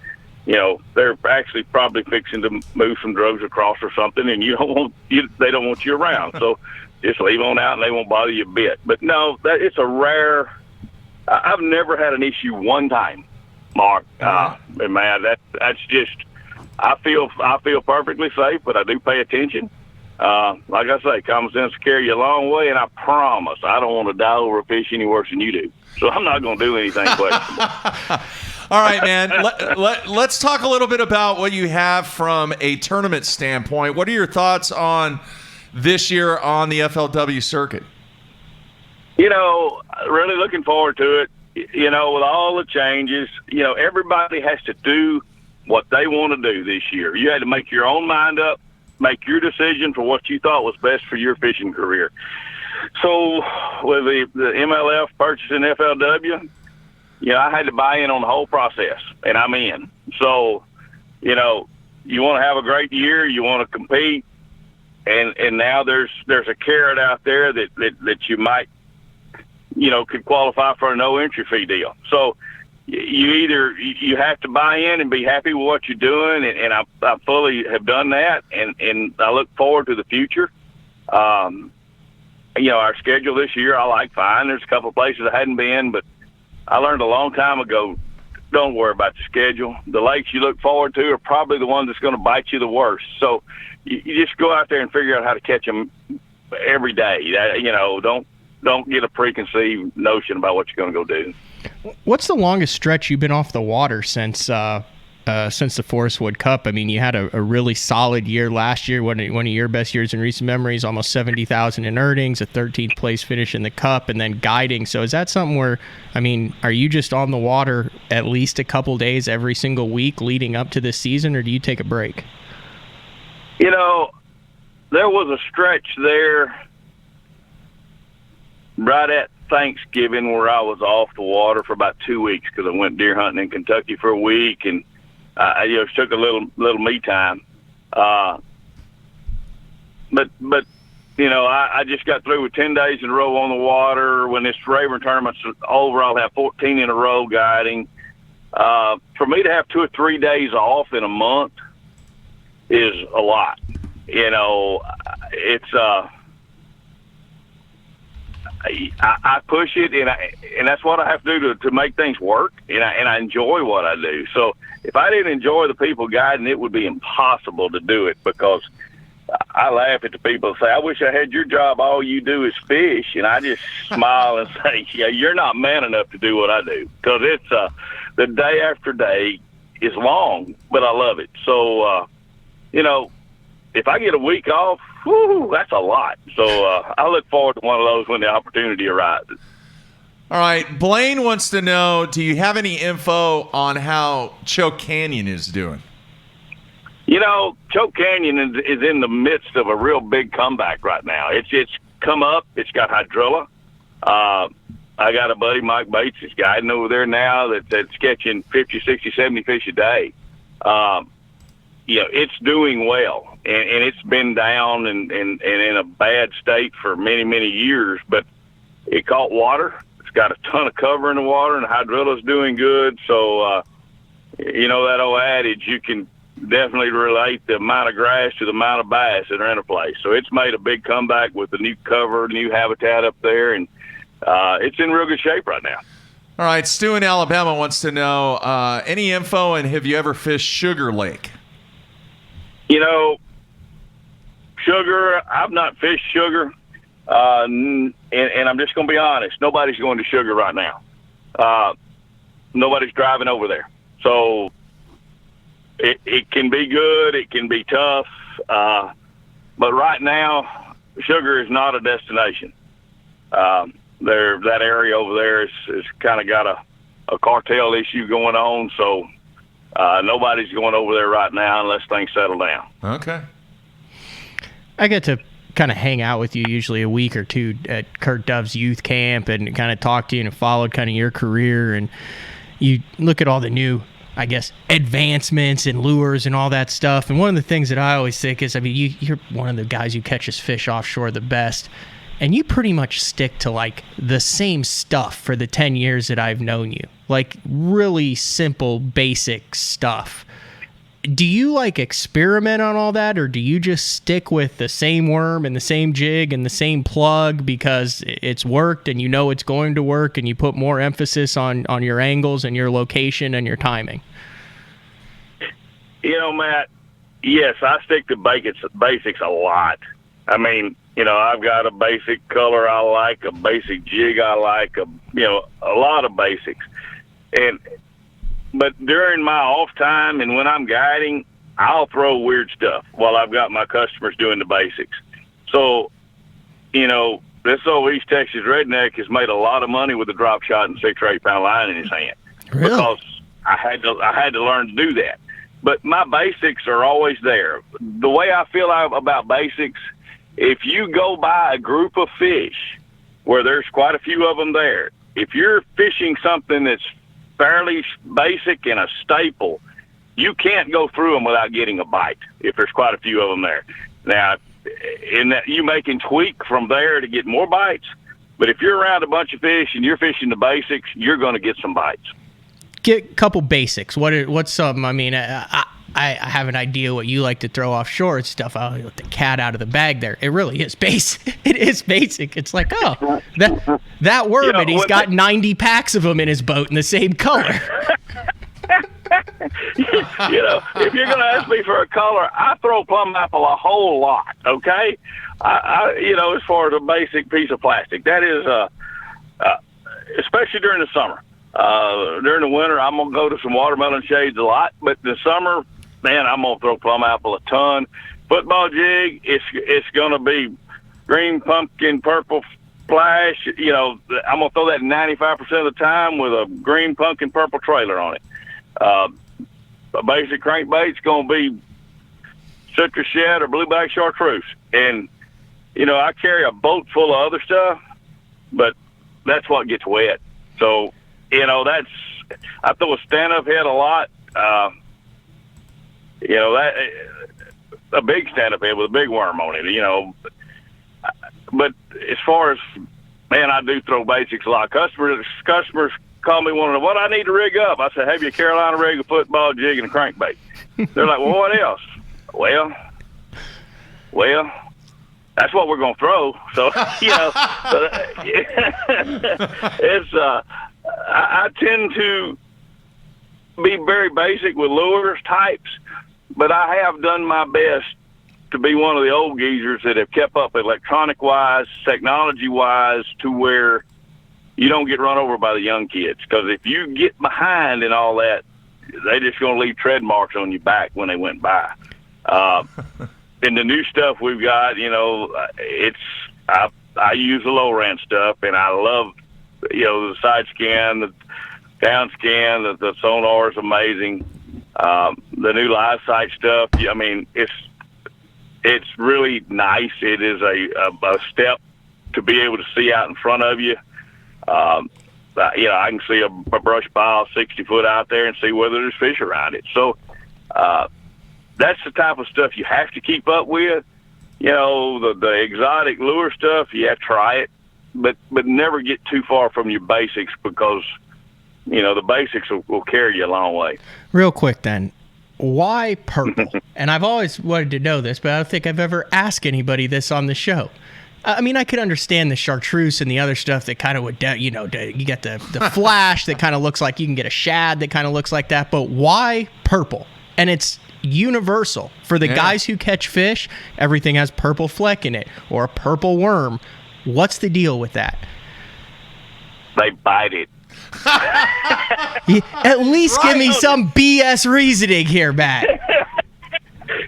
They're actually probably fixing to move some drugs across or something, and they don't want you around. So just leave on out, and they won't bother you a bit. But no, it's a rare. I've never had an issue one time, Mark. And man, that's just. I feel perfectly safe, but I do pay attention. Like I say, common sense will carry you a long way, and I promise I don't want to die over a fish any worse than you do. So I'm not going to do anything questionable. All right, man. Let's talk a little bit about what you have from a tournament standpoint. What are your thoughts on this year on the FLW circuit? Really looking forward to it. With all the changes, everybody has to do what they want to do this year. You had to make your own mind up, make your decision for what you thought was best for your fishing career. So with the MLF purchasing FLW, I had to buy in on the whole process, and I'm in. So, you want to have a great year, you want to compete, and now there's a carrot out there that you might, could qualify for a no entry fee deal. So you have to buy in and be happy with what you're doing, and I fully have done that, and I look forward to the future. Our schedule this year I like fine. There's a couple of places I hadn't been, but I learned a long time ago, don't worry about the schedule. The lakes you look forward to are probably the ones that's going to bite you the worst. So you just go out there and figure out how to catch them every day. Don't get a preconceived notion about what you're going to go do. What's the longest stretch you've been off the water since since the Forest Wood Cup. I mean, you had a really solid year last year, one of your best years in recent memories, almost 70,000 in earnings, a 13th place finish in the Cup, and then guiding. So is that something where, I mean, are you just on the water at least a couple days every single week leading up to this season, or do you take a break? You know, there was a stretch there right at Thanksgiving where I was off the water for about 2 weeks because I went deer hunting in Kentucky for a week, and I took a little me time. But I just got through with 10 days in a row on the water. When this Rayburn tournament's over, I'll have 14 in a row guiding. For me to have 2 or 3 days off in a month is a lot. It's I push it, and that's what I have to do to make things work, and I enjoy what I do. So if I didn't enjoy the people guiding, it would be impossible to do it, because I laugh at the people who say, I wish I had your job, all you do is fish, and I just smile and say, yeah, you're not man enough to do what I do, because it's the day after day is long, but I love it. So, if I get a week off, whoo, that's a lot. So I look forward to one of those when the opportunity arises. All right. Blaine wants to know, do you have any info on how Choke Canyon is doing? Choke Canyon is in the midst of a real big comeback right now. It's come up. It's got hydrilla. I got a buddy, Mike Bates, is guiding over there now that's catching 50, 60, 70 fish a day. It's doing well, and it's been down and in a bad state for many, many years, but it caught water. It's got a ton of cover in the water, and the hydrilla's doing good. So, that old adage, you can definitely relate the amount of grass to the amount of bass that are in a place. So it's made a big comeback with the new cover, new habitat up there, and it's in real good shape right now. All right, Stu in Alabama wants to know, any info, and have you ever fished Sugar Lake? Sugar, I've not fished Sugar, and I'm just going to be honest. Nobody's going to Sugar right now. Nobody's driving over there. So it can be good. It can be tough. But right now, Sugar is not a destination. That area over there is kind of got a cartel issue going on, so nobody's going over there right now unless things settle down. Okay. I get to kind of hang out with you usually a week or two at Kurt Dove's youth camp and kind of talk to you and followed kind of your career, and you look at all the new, I guess, advancements and lures and all that stuff. And one of the things that I always think is, I mean, you're one of the guys who catches fish offshore the best, and you pretty much stick to like the same stuff for the 10 years that I've known you, like really simple, basic stuff. Do you like experiment on all that, or do you just stick with the same worm and the same jig and the same plug because it's worked and you know it's going to work, and you put more emphasis on your angles and your location and your timing? Matt, yes, I stick to basics a lot. I mean, I've got a basic color I like, a basic jig I like, a lot of basics. But during my off time and when I'm guiding, I'll throw weird stuff while I've got my customers doing the basics. So, this old East Texas redneck has made a lot of money with a drop shot and 6 or 8 pound line in his hand. Really? Because I had to learn to do that. But my basics are always there. The way I feel about basics, if you go by a group of fish where there's quite a few of them there, if you're fishing something that's fairly basic and a staple, you can't go through them without getting a bite if there's quite a few of them there. Now, in that, you may can tweak from there to get more bites, but if you're around a bunch of fish and you're fishing the basics, you're going to get some bites. Get a couple basics. What's something? I mean, I have an idea what you like to throw offshore and stuff. I'll let the cat out of the bag there. It really is basic. It is basic. It's like, oh, that worm, and he's got 90 packs of them in his boat in the same color. If you're going to ask me for a color, I throw plum apple a whole lot, okay? I as far as a basic piece of plastic, that is, especially during the summer. During the winter, I'm going to go to some watermelon shades a lot. But the summer, man, I'm going to throw plum apple a ton. Football jig, it's going to be green pumpkin, purple flash. You know, I'm going to throw that 95% of the time with a green pumpkin, purple trailer on it. A basic crankbait's going to be citrus shad or blueback chartreuse. And, you know, I carry a boat full of other stuff, but that's what gets wet. So, you know, I throw a stand-up head a lot. You know, that a big stand-up head with a big worm on it, you know. But as far as, man, I do throw basics a lot. Customers call me wanting to know what I need to rig up. I say, have you a Carolina rig, a football jig, and a crankbait. They're like, well, what else? Well, that's what we're going to throw. So, you know, it's, I tend to be very basic with lures types, but I have done my best to be one of the old geezers that have kept up electronic-wise, technology-wise, to where you don't get run over by the young kids. Because if you get behind and all that, they're just going to leave tread marks on your back when they went by. And the new stuff we've got, you know, I use the low rent stuff, and I love, you know, the side scan, the down scan, the sonar is amazing. The new live sight stuff, I mean, it's really nice. It is a step to be able to see out in front of you. You know, I can see a brush pile 60 foot out there and see whether there's fish around it. So that's the type of stuff you have to keep up with. You know, the exotic lure stuff, yeah, try it, but never get too far from your basics, because, you know, the basics will carry you a long way. Real quick then, why purple? And I've always wanted to know this, but I don't think I've ever asked anybody this on the show. I mean, I could understand the chartreuse and the other stuff that kind of would, you know, you get the flash that kind of looks like you can get a shad that kind of looks like that, but why purple? And it's universal. For the guys who catch fish, everything has purple fleck in it or a purple worm. What's the deal with that? They bite it. At least give me some BS reasoning here, Matt.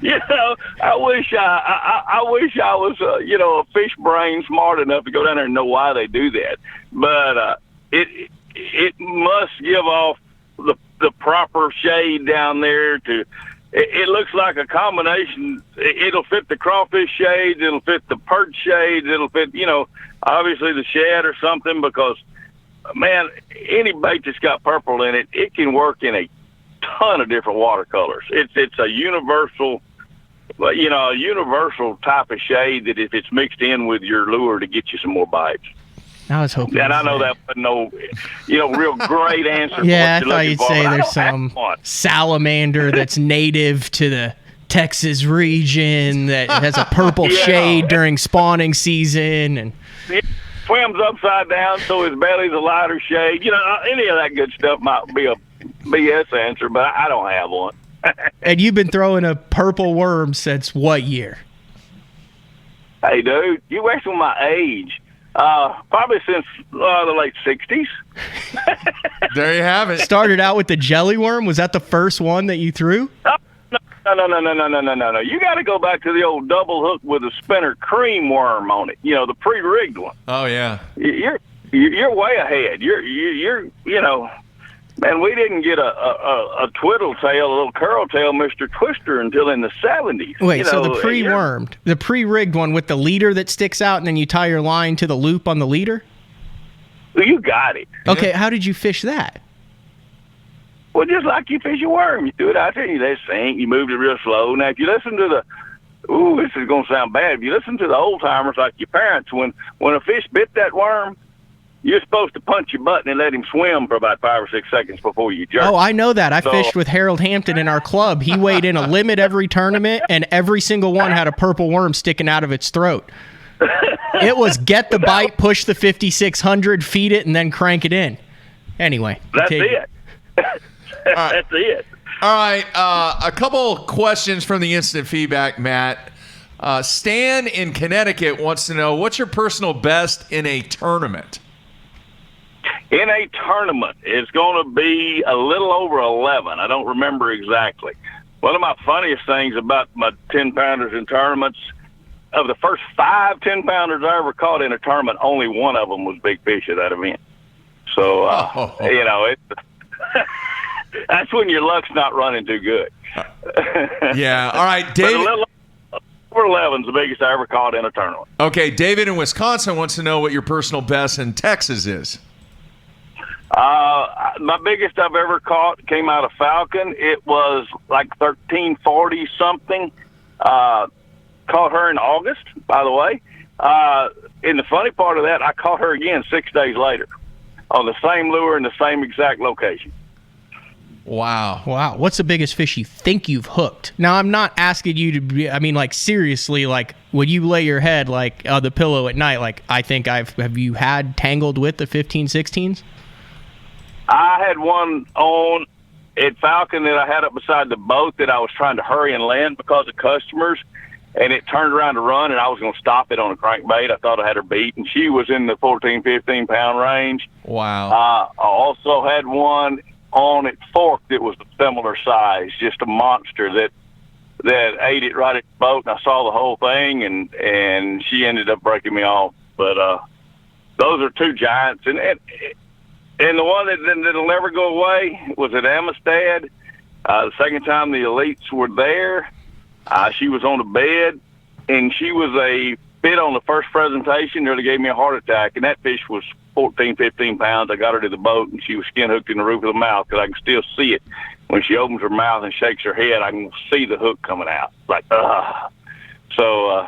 You know, I wish I was, you know, a fish brain smart enough to go down there and know why they do that. But it must give off the proper shade down there to. It looks like a combination. It'll fit the crawfish shades. It'll fit the perch shades. It'll fit, you know, obviously the shad or something, because, man, any bait that's got purple in it, it can work in a ton of different watercolors. It's a universal, you know, a universal type of shade that if it's mixed in with your lure to get you some more bites. I was hoping. And I know that wasn't no, you know, real great answer. Yeah, I thought you'd say there's some salamander that's native to the Texas region that has a purple shade during spawning season, and it swims upside down, so his belly's a lighter shade. You know, any of that good stuff might be a BS answer, but I don't have one. And you've been throwing a purple worm since what year? Hey, dude, you wasting my age. Probably since the late 60s. There you have it. Started out with the jelly worm. Was that the first one that you threw? No. You got to go back to the old double hook with a spinner cream worm on it. You know, the pre-rigged one. Oh yeah. You're way ahead. You're you know, man, we didn't get a twiddle tail, a little curl tail Mr. Twister until in the 70s. Wait, you so know, the pre-wormed, the pre-rigged one with the leader that sticks out and then you tie your line to the loop on the leader? You got it. Okay, how did you fish that? Well, just like you fish a worm. You threw it out there and you let it sink. You moved it real slow. Now, if you listen to this is going to sound bad. If you listen to the old-timers like your parents, when a fish bit that worm, you're supposed to punch your button and let him swim for about 5 or 6 seconds before you jerk. Oh, I know that. I fished with Harold Hampton in our club. He weighed in a limit every tournament, and every single one had a purple worm sticking out of its throat. It was get the bite, push the 5600, feed it, and then crank it in. Anyway. That's it. That's it. All right. A couple questions from the instant feedback, Matt. Stan in Connecticut wants to know, what's your personal best in a tournament? In a tournament, it's going to be a little over 11. I don't remember exactly. One of my funniest things about my 10-pounders in tournaments, of the first 5 10-pounders I ever caught in a tournament, only one of them was big fish at that event. So, you know, that's when your luck's not running too good. Yeah. All right, David. But a little over 11 is the biggest I ever caught in a tournament. Okay, David in Wisconsin wants to know what your personal best in Texas is. My biggest I've ever caught came out of Falcon. It was like 1340 something. Caught her in August, by the way. And the funny part of that, I caught her again 6 days later on the same lure in the same exact location. Wow. Wow. What's the biggest fish you think you've hooked? Now, I'm not asking you to be, I mean, like, seriously, like, when you lay your head, like, on the pillow at night, like, I think have you had tangled with the 15, 16s? I had one on at Falcon that I had up beside the boat that I was trying to hurry and land because of customers, and it turned around to run, and I was going to stop it on a crankbait. I thought I had her beat, and she was in the 14, 15-pound range. Wow. I also had one on at Fork that was a similar size, just a monster that ate it right at the boat, and I saw the whole thing, and she ended up breaking me off. But those are 2 giants, and the one that'll never go away was at Amistad. The second time the elites were there, she was on a bed, and she was a bit on the first presentation. Nearly gave me a heart attack, and that fish was 14, 15 pounds. I got her to the boat, and she was skin hooked in the roof of the mouth because I can still see it. When she opens her mouth and shakes her head, I can see the hook coming out. Like, So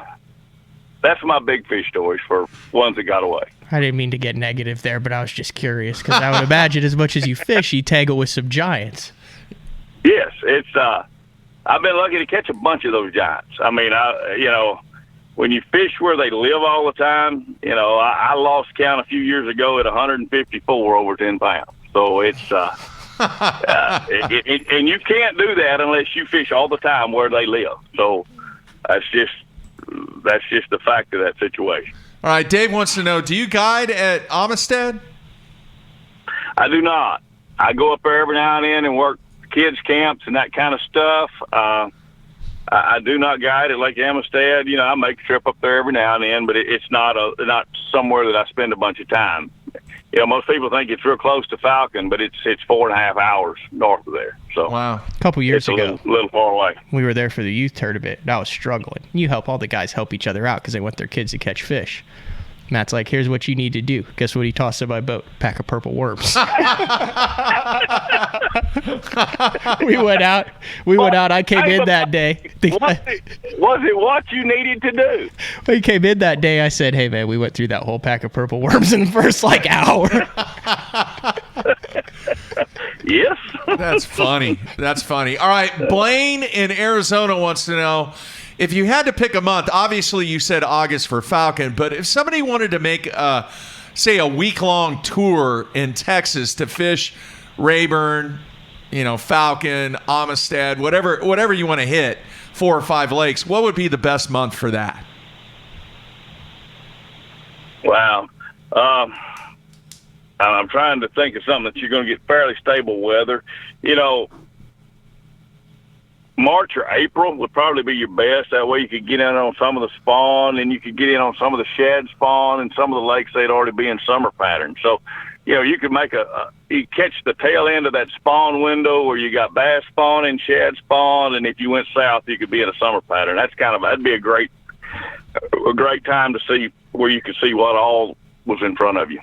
that's my big fish stories for ones that got away. I didn't mean to get negative there, but I was just curious because I would imagine as much as you fish, you tangle with some giants. Yes, it's. I've been lucky to catch a bunch of those giants. I mean, when you fish where they live all the time, I lost count a few years ago at 154 over 10 pounds. So it's, and you can't do that unless you fish all the time where they live. So that's just the fact of that situation. All right, Dave wants to know, do you guide at Amistad? I do not. I go up there every now and then and work kids' camps and that kind of stuff. I do not guide at Lake Amistad. I make a trip up there every now and then, but it's not somewhere that I spend a bunch of time. Most people think it's real close to Falcon, but it's 4.5 hours north of there. So wow, a couple years ago, a little far away. We were there for the youth tournament, and I was struggling. You help all the guys help each other out because they want their kids to catch fish. Matt's like, here's what you need to do. Guess what he tossed in my boat? Pack of purple worms. We went out. I came in that day. Was it what you needed to do? We came in that day. I said, hey, man, we went through that whole pack of purple worms in the first, hour. Yes. That's funny. All right, Blaine in Arizona wants to know, if you had to pick a month, obviously you said August for Falcon, but if somebody wanted to make, say, a week-long tour in Texas to fish Rayburn, Falcon, Amistad, whatever you want to hit, 4 or 5 lakes, what would be the best month for that? Wow. I'm trying to think of something that you're going to get fairly stable weather. March or April would probably be your best. That way you could get in on some of the spawn, and you could get in on some of the shad spawn, and some of the lakes they'd already be in summer pattern. So, you could make you catch the tail end of that spawn window where you got bass spawn and shad spawn, and if you went south, you could be in a summer pattern. That'd be a great time to see where you could see what all was in front of you.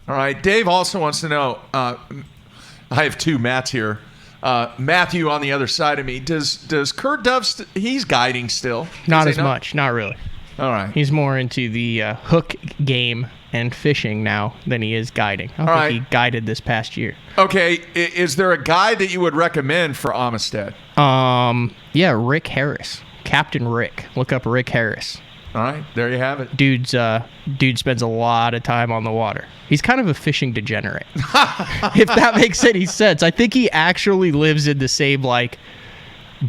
All right. Dave also wants to know, I have 2 Matts here. Matthew on the other side of me. Does Kurt Dove he's guiding still? Not as much. Not really. All right. He's more into the hook game and fishing now than he is guiding. I don't think he guided this past year. Okay. Is there a guide that you would recommend for Amistad? Yeah, Rick Harris. Captain Rick. Look up Rick Harris. All right, there you have it. Dude spends a lot of time on the water. He's kind of a fishing degenerate, if that makes any sense. I think he actually lives in the same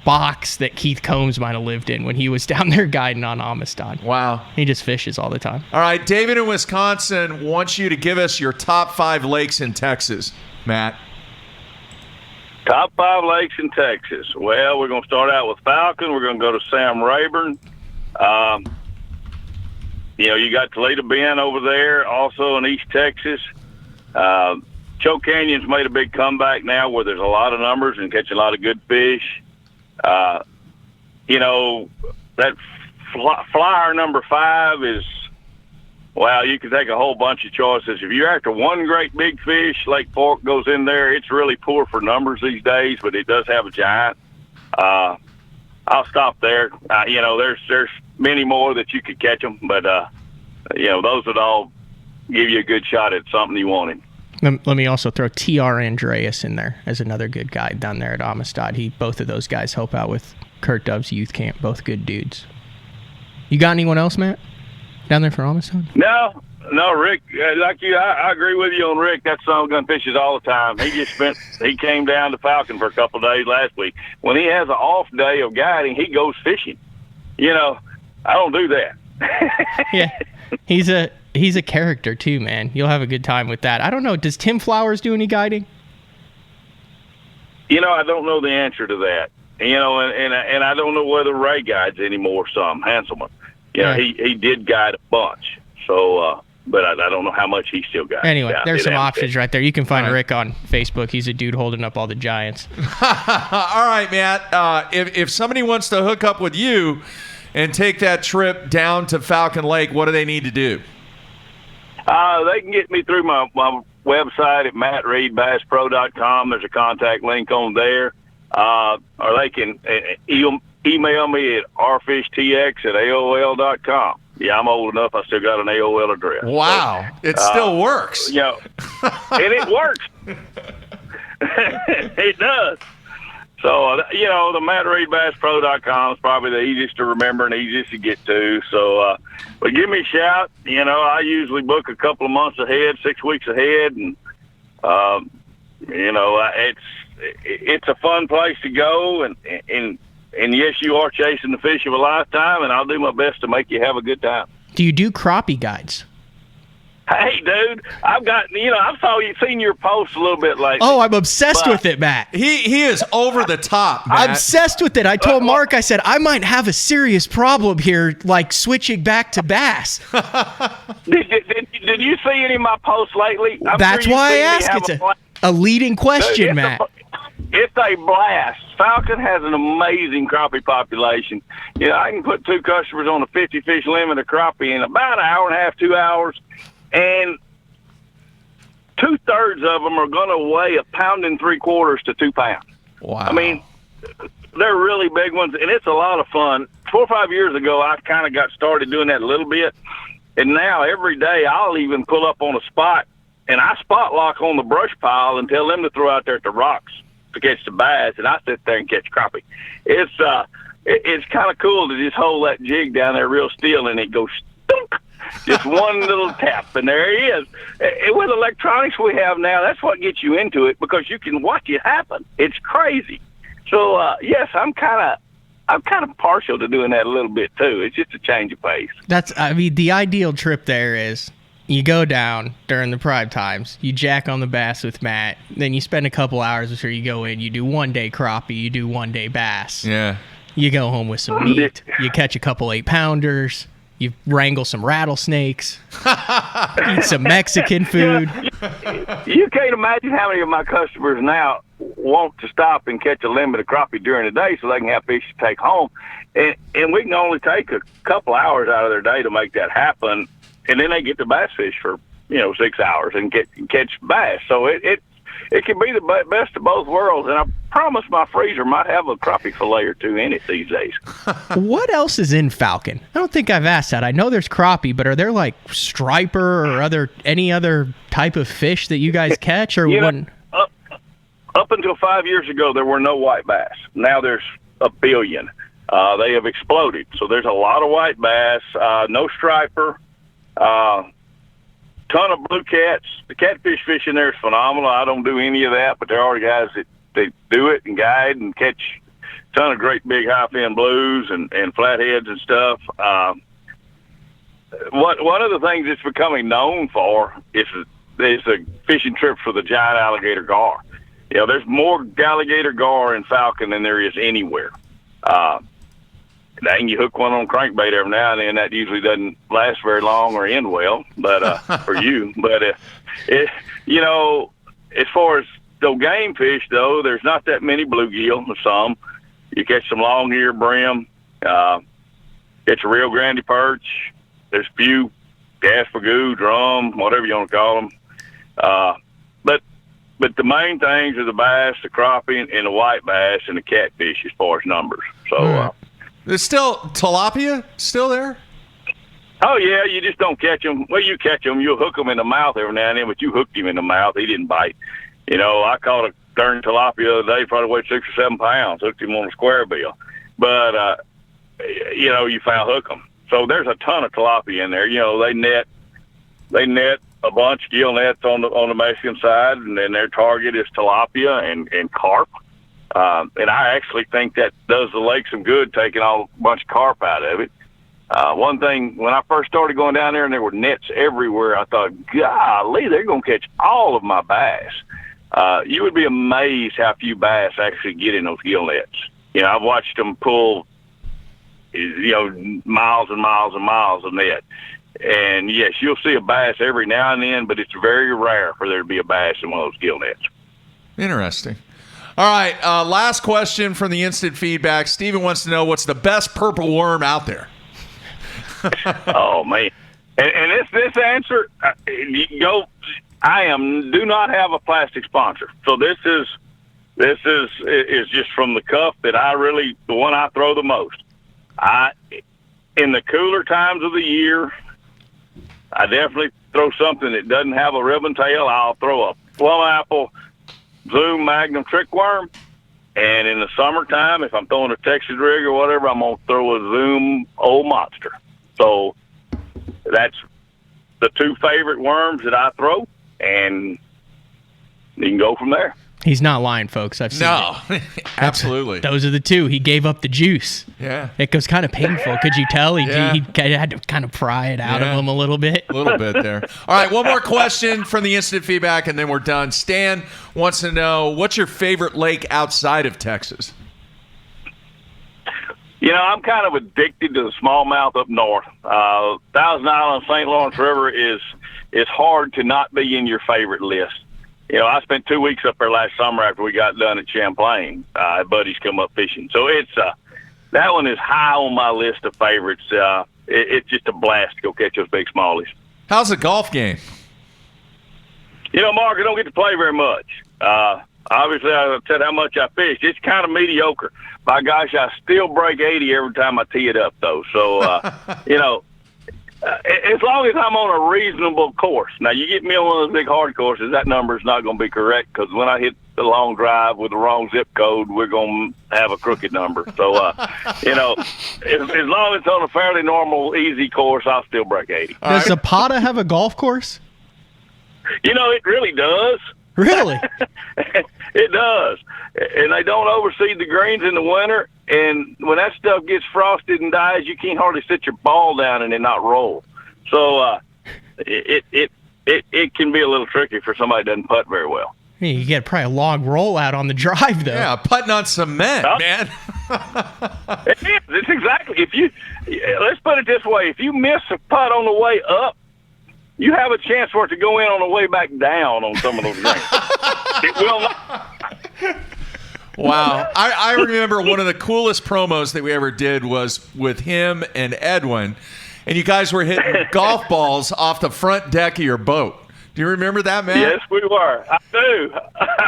box that Keith Combs might have lived in when he was down there guiding on Amistad. Wow. He just fishes all the time. All right, David in Wisconsin wants you to give us your top 5 lakes in Texas, Matt. Top 5 lakes in Texas. Well, we're going to start out with Falcon. We're going to go to Sam Rayburn. You got Toledo Bend over there, also in East Texas. Choke Canyon's made a big comeback now where there's a lot of numbers and catching a lot of good fish. That flyer number 5 is, well, you can take a whole bunch of choices. If you're after one great big fish, Lake Fork goes in there. It's really poor for numbers these days, but it does have a giant. I'll stop there. There's many more that you could catch them, but those would all give you a good shot at something you wanted. Let me also throw T.R. Andreas in there as another good guy down there at Amistad. Both of those guys help out with Kurt Dove's youth camp. Both good dudes. You got anyone else, Matt, down there for Amistad? No, Rick. Like you, I agree with you on Rick. That son of a gun fishes all the time. He came down to Falcon for a couple of days last week. When he has an off day of guiding, he goes fishing. I don't do that. Yeah, he's a character too, man. You'll have a good time with that. I don't know. Does Tim Flowers do any guiding? I don't know the answer to that. And I don't know whether Ray guides anymore. Some Hanselman. He did guide a bunch. So, but I don't know how much he still got. Anyway, there's some options right there. You can find Rick on Facebook. He's a dude holding up all the giants. All right, Matt. If somebody wants to hook up with you and take that trip down to Falcon Lake, what do they need to do? They can get me through my website at mattreedbasspro.com. There's a contact link on there. Or they can email me at rfishtx@aol.com. Yeah, I'm old enough. I still got an AOL address. Wow. So, it still works. And it works. It does. So, the mattreedbasspro.com is probably the easiest to remember and easiest to get to. So, but give me a shout. I usually book a couple of months ahead, 6 weeks ahead. And, it's a fun place to go. And yes, you are chasing the fish of a lifetime, and I'll do my best to make you have a good time. Do you do crappie guides? Hey, dude, I've seen your post a little bit lately. Oh, I'm obsessed with it, Matt. He is over the top, Matt. I'm obsessed with it. I told Mark, I said, I might have a serious problem here, like switching back to bass. Did you see any of my posts lately? That's why I asked. It's a leading question, dude, Matt. It's a blast. Falcon has an amazing crappie population. I can put 2 customers on a 50-fish limit of crappie in about an hour and a half, 2 hours. And 2/3 of them are going to weigh 1.75 pounds to 2 pounds. Wow. I mean, they're really big ones, and it's a lot of fun. 4 or 5 years ago, I kind of got started doing that a little bit. And now every day I'll even pull up on a spot, and I spot lock on the brush pile and tell them to throw out there at the rocks to catch the bass, and I sit there and catch crappie. It's kind of cool to just hold that jig down there real still, and it goes stunk. Just one little tap, and there he is. And with electronics we have now, that's what gets you into it, because you can watch it happen. It's crazy. So yes, I'm kind of partial to doing that a little bit too. It's just a change of pace. The ideal trip there is you go down during the prime times, you jack on the bass with Matt, then you spend a couple hours before you go in. You do 1 day crappie, you do 1 day bass. Yeah. You go home with some meat. You catch a couple 8-pounders. You wrangle some rattlesnakes, eat some Mexican food. You can't imagine how many of my customers now want to stop and catch a limit of crappie during the day so they can have fish to take home. And we can only take a couple hours out of their day to make that happen. And then they get to bass fish for, 6 hours and catch bass. So it can be the best of both worlds. And I promise my freezer might have a crappie fillet or 2 in it these days. What else is in Falcon? I don't think I've asked that. I know there's crappie, but are there like striper or any other type of fish that you guys catch? Or Up until 5 years ago, there were no white bass. Now there's a billion. They have exploded. So there's a lot of white bass, no striper, ton of blue cats. The catfish fishing there is phenomenal. I don't do any of that, but there are guys that do it and guide and catch ton of great big high fin blues and flatheads and stuff. One of the things it's becoming known for is the fishing trips for the giant alligator gar. You know, there's more alligator gar in Falcon than there is anywhere. Dang, you hook one on crankbait every now and then. That usually doesn't last very long or end well, but for you. But you know, as far as the game fish, though, there's not that many bluegill. Some you catch some long-eared brim, catch a Rio Grande perch. There's a few gaspagoo, drum, whatever you want to call them. But the main things are the bass, the crappie, and the white bass, and the catfish as far as numbers. So. There's still tilapia still there? Oh, yeah, you just don't catch them. Well, you catch them, you'll hook them in the mouth every now and then, but you hooked him in the mouth. He didn't bite. You know, I caught a darn tilapia the other day, probably weighed 6 or 7 pounds, hooked him on a square bill. But, you know, you hook them. So there's a ton of tilapia in there. You know, they net a bunch of gill nets on the Mexican side, and then their target is tilapia and carp. And I actually think that does the lake some good, taking a bunch of carp out of it. One thing, when I first started going down there and there were nets everywhere, I thought, golly, they're going to catch all of my bass. You would be amazed how few bass actually get in those gill nets. You know, I've watched them pull, you know, miles and miles and miles of net. And, yes, you'll see a bass every now and then, but it's very rare for there to be a bass in one of those gill nets. Interesting. All right, last question from the instant feedback. Steven wants to know what's the best purple worm out there. Oh, man. And this answer, you go, do not have a plastic sponsor. So this is just from the cuff that the one I throw the most. In the cooler times of the year, I definitely throw something that doesn't have a ribbon tail. I'll throw a plum apple Zoom Magnum trick worm, and in the summertime, if I'm throwing a Texas rig or whatever, I'm going to throw a Zoom Old Monster. So that's the two favorite worms that I throw, and you can go from there. He's not lying, folks. I've seen it. Absolutely. Those are the two. He gave up the juice. Yeah. It was kind of painful. Could you tell? He had to kind of pry it out of him a little bit. A little bit there. All right, one more question from the instant feedback, and then we're done. Stan wants to know, what's your favorite lake outside of Texas? You know, I'm kind of addicted to the smallmouth up north. Thousand Island, St. Lawrence River is hard to not be in your favorite list. You know, I spent 2 weeks up there last summer after we got done at Champlain. Buddies come up fishing. So it's that one is high on my list of favorites. It's just a blast to go catch those big smallies. How's the golf game? You know, Mark, I don't get to play very much. Obviously, I said how much I fished. It's kind of mediocre. By gosh, I still break 80 every time I tee it up, though. So, you know, as long as I'm on a reasonable course. Now, you get me on one of those big hard courses, that number is not going to be correct, because when I hit the long drive with the wrong zip code, we're going to have a crooked number. So, you know, as long as it's on a fairly normal, easy course, I'll still break 80. Does Zapata have a golf course? You know, it really does. Really? It does. And they don't overseed the greens in the winter. And when that stuff gets frosted and dies, you can't hardly sit your ball down and it not roll. So it can be a little tricky for somebody that doesn't putt very well. You get probably a long rollout on the drive, though. Yeah, putting on cement, man. It is. It's exactly. Let's put it this way: if you miss a putt on the way up, you have a chance for it to go in on the way back down on some of those greens. It will not. Wow. I remember one of the coolest promos that we ever did was with him and Edwin, and you guys were hitting golf balls off the front deck of your boat. Do you remember that, man? Yes, we were. I do.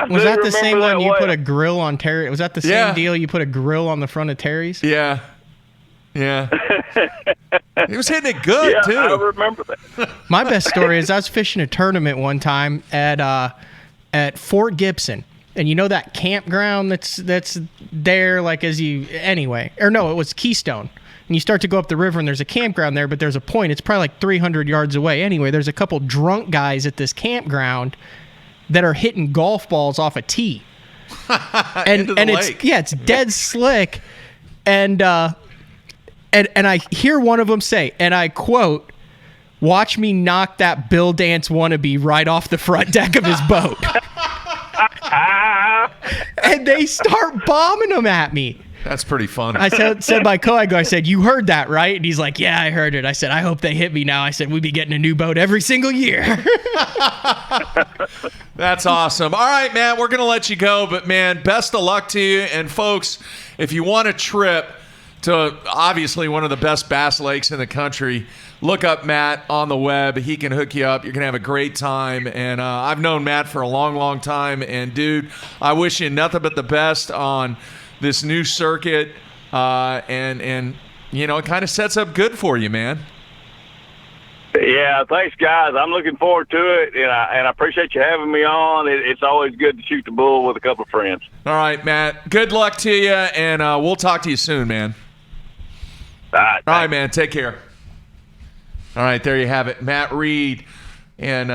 Was that the same one you put a grill on Terry? Was that the same deal? You put a grill on the front of Terry's? Yeah. Yeah. He was hitting it good, too. I remember that. My best story is I was fishing a tournament one time at Fort Gibson. And you know that campground that's there, like it was Keystone. And you start to go up the river and there's a campground there, but there's a point. It's probably like 300 yards away. Anyway, there's a couple drunk guys at this campground that are hitting golf balls off a tee. and it's dead slick, and I hear one of them say, and I quote, "Watch me knock that Bill Dance wannabe right off the front deck of his boat." And they start bombing them at me. That's pretty funny. I said my co-ego, I said, "You heard that, right?" And he's like, "Yeah, I heard it." I said, "I hope they hit me now." I said, "We'd be getting a new boat every single year." That's awesome. All right, Matt, we're going to let you go. But, man, best of luck to you. And, folks, if you want a trip to obviously one of the best bass lakes in the country, look up Matt on the web. He can hook you up. You're going to have a great time. And I've known Matt for a long, long time. And, dude, I wish you nothing but the best on this new circuit. And you know, it kind of sets up good for you, man. Yeah, thanks, guys. I'm looking forward to it, and I appreciate you having me on. It's always good to shoot the bull with a couple of friends. All right, Matt. Good luck to you, and we'll talk to you soon, man. All right, man. Take care. All right, there you have it. Matt Reed, and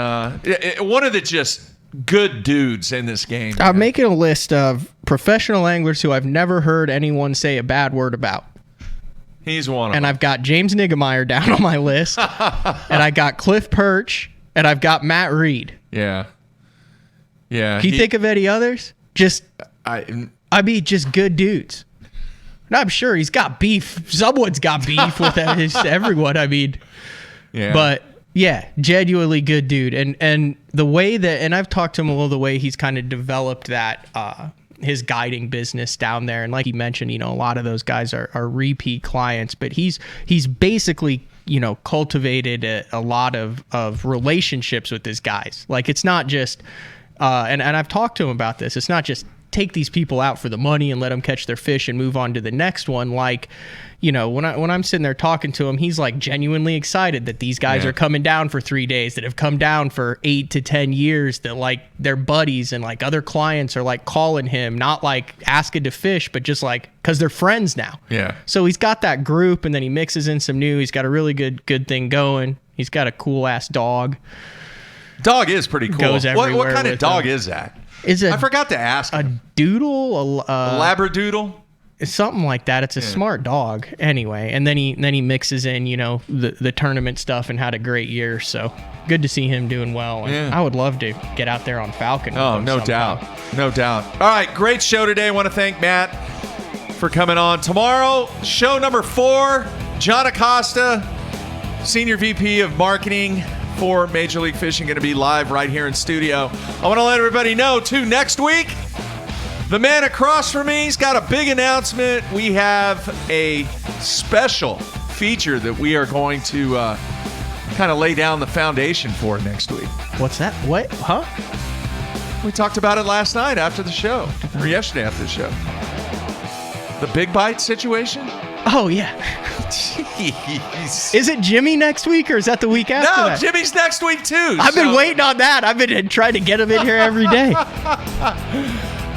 one of the just good dudes in this game. I'm making a list of professional anglers who I've never heard anyone say a bad word about. He's one of them. And I've got James Niggemeyer down on my list. And I got Cliff Perch. And I've got Matt Reed. Yeah. Yeah. Can you think of any others? Just good dudes. And I'm sure he's got beef. Someone's got beef with everyone. I mean, yeah. But yeah, genuinely good dude. And the way that, and I've talked to him a little, the way he's kind of developed that, his guiding business down there. And like he mentioned, you know, a lot of those guys are repeat clients, but he's basically, you know, cultivated a lot of relationships with his guys. Like, it's not just, and I've talked to him about this. It's not just take these people out for the money and let them catch their fish and move on to the next one. Like, you know, when I'm sitting there talking to him, he's like genuinely excited that these guys are coming down for 3 days, that have come down for 8 to 10 years, that like their buddies and like other clients are like calling him, not like asking to fish, but just like, cause they're friends now. Yeah. So he's got that group, and then he mixes in some new, he's got a really good thing going. He's got a cool ass dog. Dog is pretty cool. Goes everywhere. What kind of dog him. is that? I forgot to ask. A doodle, a labradoodle, something like that. It's a smart dog, anyway. And then he mixes in, you know, the tournament stuff and had a great year. So good to see him doing well. And I would love to get out there on Falcon. Oh, no doubt, no doubt. All right, great show today. I want to thank Matt for coming on. Tomorrow, show number 4. John Acosta, Senior VP of Marketing for Major League Fishing, going to be live right here in studio. I want to let everybody know, too, next week, the man across from me has got a big announcement. We have a special feature that we are going to kind of lay down the foundation for next week. What's that? What? Huh? We talked about it last night after the show, or yesterday after the show. The Big Bite situation? Oh, yeah. Jeez. Is it Jimmy next week, or is that the week after that? Jimmy's next week, too. I've been waiting on that. I've been trying to get him in here every day.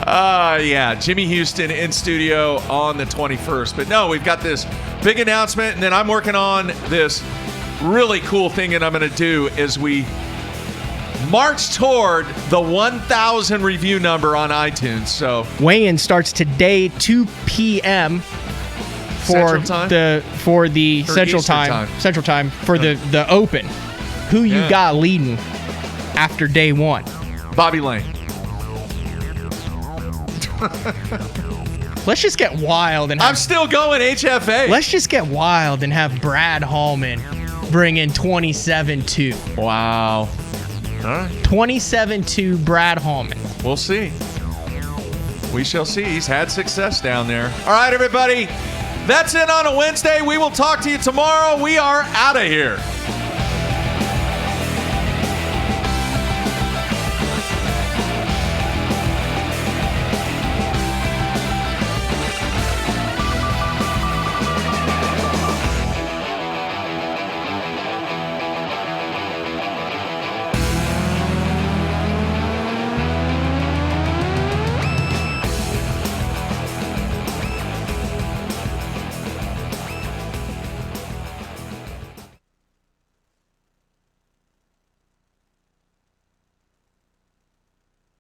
Yeah, Jimmy Houston in studio on the 21st. But no, we've got this big announcement, and then I'm working on this really cool thing that I'm going to do as we march toward the 1,000 review number on iTunes. So weigh-in starts today, 2 p.m. for the Central Time for the Open. Who you got leading after day 1? Bobby Lane. Let's just get wild and I'm still going HFA. Let's just get wild and have Brad Hallman bring in 27-2. Wow. All right. 27-2 Brad Hallman. We'll see. We shall see. He's had success down there. All right, everybody. That's it on a Wednesday. We will talk to you tomorrow. We are out of here.